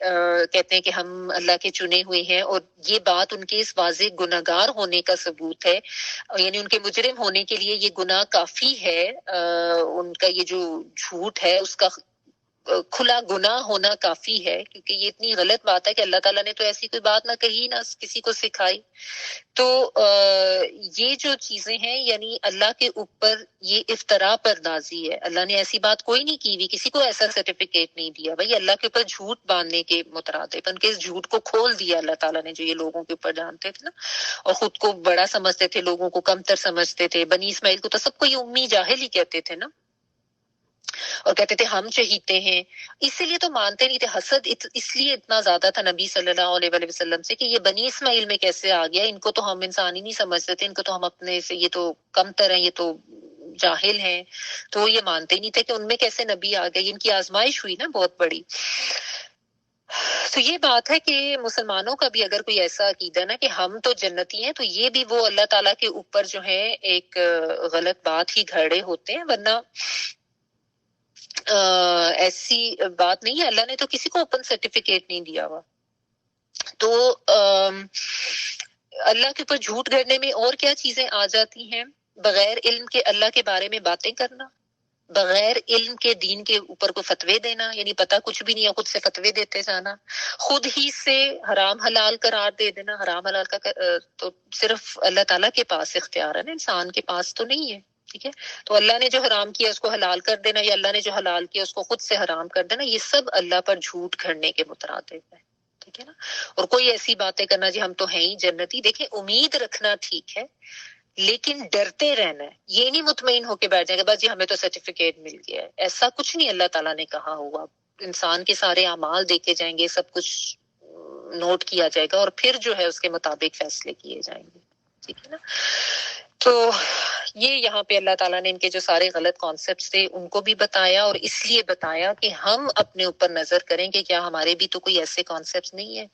کہتے ہیں کہ ہم اللہ کے چنے ہوئے ہیں اور یہ بات ان کے اس واضح گناہگار ہونے کا ثبوت ہے یعنی ان کے مجرم ہونے کے لیے یہ گناہ کافی ہے ان کا یہ جو جھوٹ ہے اس کا کھلا گناہ ہونا کافی ہے کیونکہ یہ اتنی غلط بات ہے کہ اللہ تعالیٰ نے تو ایسی کوئی بات نہ کہی نہ کسی کو سکھائی تو یہ جو چیزیں ہیں یعنی اللہ کے اوپر یہ افترا پردازی ہے اللہ نے ایسی بات کوئی نہیں کی ہوئی کسی کو ایسا سرٹیفکیٹ نہیں دیا بھائی اللہ کے اوپر جھوٹ باندھنے کے مترادف ان کے اس جھوٹ کو کھول دیا اللہ تعالیٰ نے جو یہ لوگوں کے اوپر جانتے تھے نا اور خود کو بڑا سمجھتے تھے لوگوں کو کمتر سمجھتے تھے بنی اسماعیل کو تو سب کو یہ امی جاہل ہی کہتے تھے نا اور کہتے تھے ہم چہیتے ہیں اسی لیے تو مانتے نہیں تھے حسد اس لیے اتنا زیادہ تھا نبی صلی اللہ علیہ وسلم سے کہ یہ بنی اسماعیل میں کیسے آ گیا ان کو تو ہم انسان ہی نہیں سمجھتے تھے ان کو تو ہم اپنے سے یہ تو کم تر ہیں یہ تو جاہل ہیں تو یہ مانتے نہیں تھے کہ ان میں کیسے نبی آ گئے ان کی آزمائش ہوئی نا بہت بڑی تو یہ بات ہے کہ مسلمانوں کا بھی اگر کوئی ایسا عقیدہ نا کہ ہم تو جنتی ہیں تو یہ بھی وہ اللہ تعالیٰ کے اوپر جو ہے ایک غلط بات ہی گھڑے ہوتے ہیں ورنہ ایسی بات نہیں ہے اللہ نے تو کسی کو اوپن سرٹیفکیٹ نہیں دیا ہوا تو اللہ کے اوپر جھوٹ گھڑنے میں اور کیا چیزیں آ جاتی ہیں بغیر علم کے اللہ کے بارے میں باتیں کرنا بغیر علم کے دین کے اوپر کو فتوے دینا یعنی پتہ کچھ بھی نہیں ہے خود سے فتوے دیتے جانا خود ہی سے حرام حلال قرار دے دینا حرام حلال کا تو صرف اللہ تعالیٰ کے پاس اختیار ہے نا انسان کے پاس تو نہیں ہے ٹھیک ہے تو اللہ نے جو حرام کیا اس کو حلال کر دینا یا اللہ نے جو حلال کیا اس کو خود سے حرام کر دینا یہ سب اللہ پر جھوٹ گھڑنے کے مترادف ہے ٹھیک ہے نا اور کوئی ایسی باتیں کرنا جی ہم تو ہیں ہی جنتی دیکھیں امید رکھنا ٹھیک ہے لیکن ڈرتے رہنا ہے یہ نہیں مطمئن ہو کے بیٹھ جائیں گے بس جی ہمیں تو سرٹیفکیٹ مل گیا ہے ایسا کچھ نہیں اللہ تعالیٰ نے کہا ہوا انسان کے سارے اعمال دیکھے جائیں گے سب کچھ نوٹ کیا جائے گا اور پھر جو ہے اس کے مطابق فیصلے کیے جائیں گے ٹھیک ہے نا تو یہ یہاں پہ اللہ تعالیٰ نے ان کے جو سارے غلط کانسیپٹس تھے ان کو بھی بتایا اور اس لیے بتایا کہ ہم اپنے اوپر نظر کریں کہ کیا ہمارے بھی تو کوئی ایسے کانسیپٹس نہیں ہے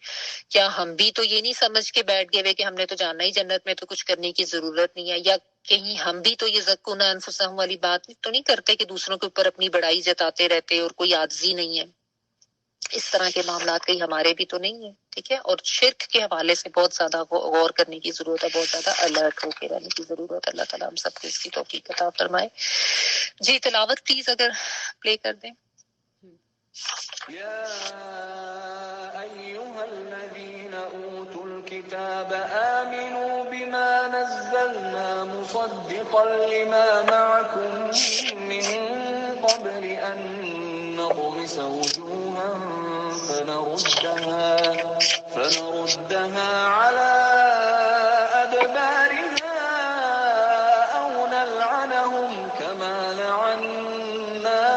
کیا ہم بھی تو یہ نہیں سمجھ کے بیٹھ گئے کہ ہم نے تو جانا ہی جنت میں تو کچھ کرنے کی ضرورت نہیں ہے یا کہیں ہم بھی تو یہ یزکون انفسہم والی بات تو نہیں کرتے کہ دوسروں کے اوپر اپنی بڑائی جتاتے رہتے اور کوئی عاجزی نہیں ہے اس طرح کے معاملات کہیں ہمارے بھی تو نہیں ہے ٹھیک ہے اور شرک کے حوالے سے بہت زیادہ غور کرنے کی ضرورت ہے بہت زیادہ الرٹ ہو کے رہنے کی ضرورت ہے اللہ تعالیٰ ہم سب کو اس کی توفیق عطا فرمائے جی تلاوت پلیز اگر پلے کر دیں يا أيها الذين أوتوا الكتاب آمنوا بما نزلنا مصدقا لما معكم من قبل أن نطمس وجوها فنردها على أدبارها أو نلعنهم كما لعنا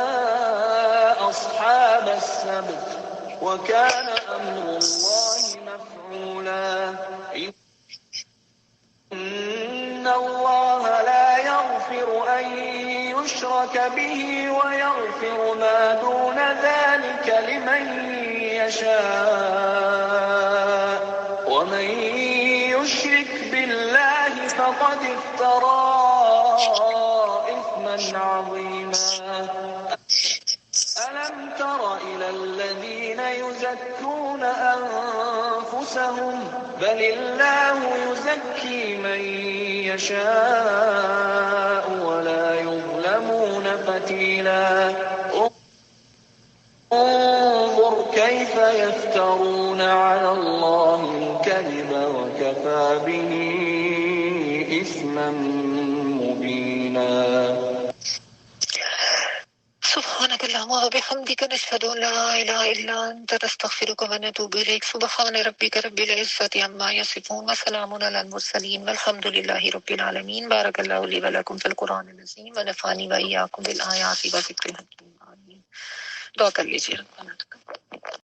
أصحاب السبت وكان أمر الله مفعولا إن الله لا يغفر أن يشرك به ويغفر ما دون ذلك لمن يشاء ومن يشرك بالله فقد افترى إثما إثما عظيما ألم تر إلى الذين يزكون أنفسهم بل الله يزكي من يشاء ولا يظلمون فتيلا انظر كيف يفترون على الله الكذب وكفى به إثما مبينا سبحانك اللهم وبحمدك نشهد أن لا إله إلا أنت نستغفرك ونتوب إليك سبحان ربك رب العزة عما يصفون وسلام على المرسلين والحمد لله رب العالمين بارك الله لي ولكم في القرآن العظيم ونفعني وإياكم بالآيات وذكر الحكيم آمين. دعا کر لیجیے.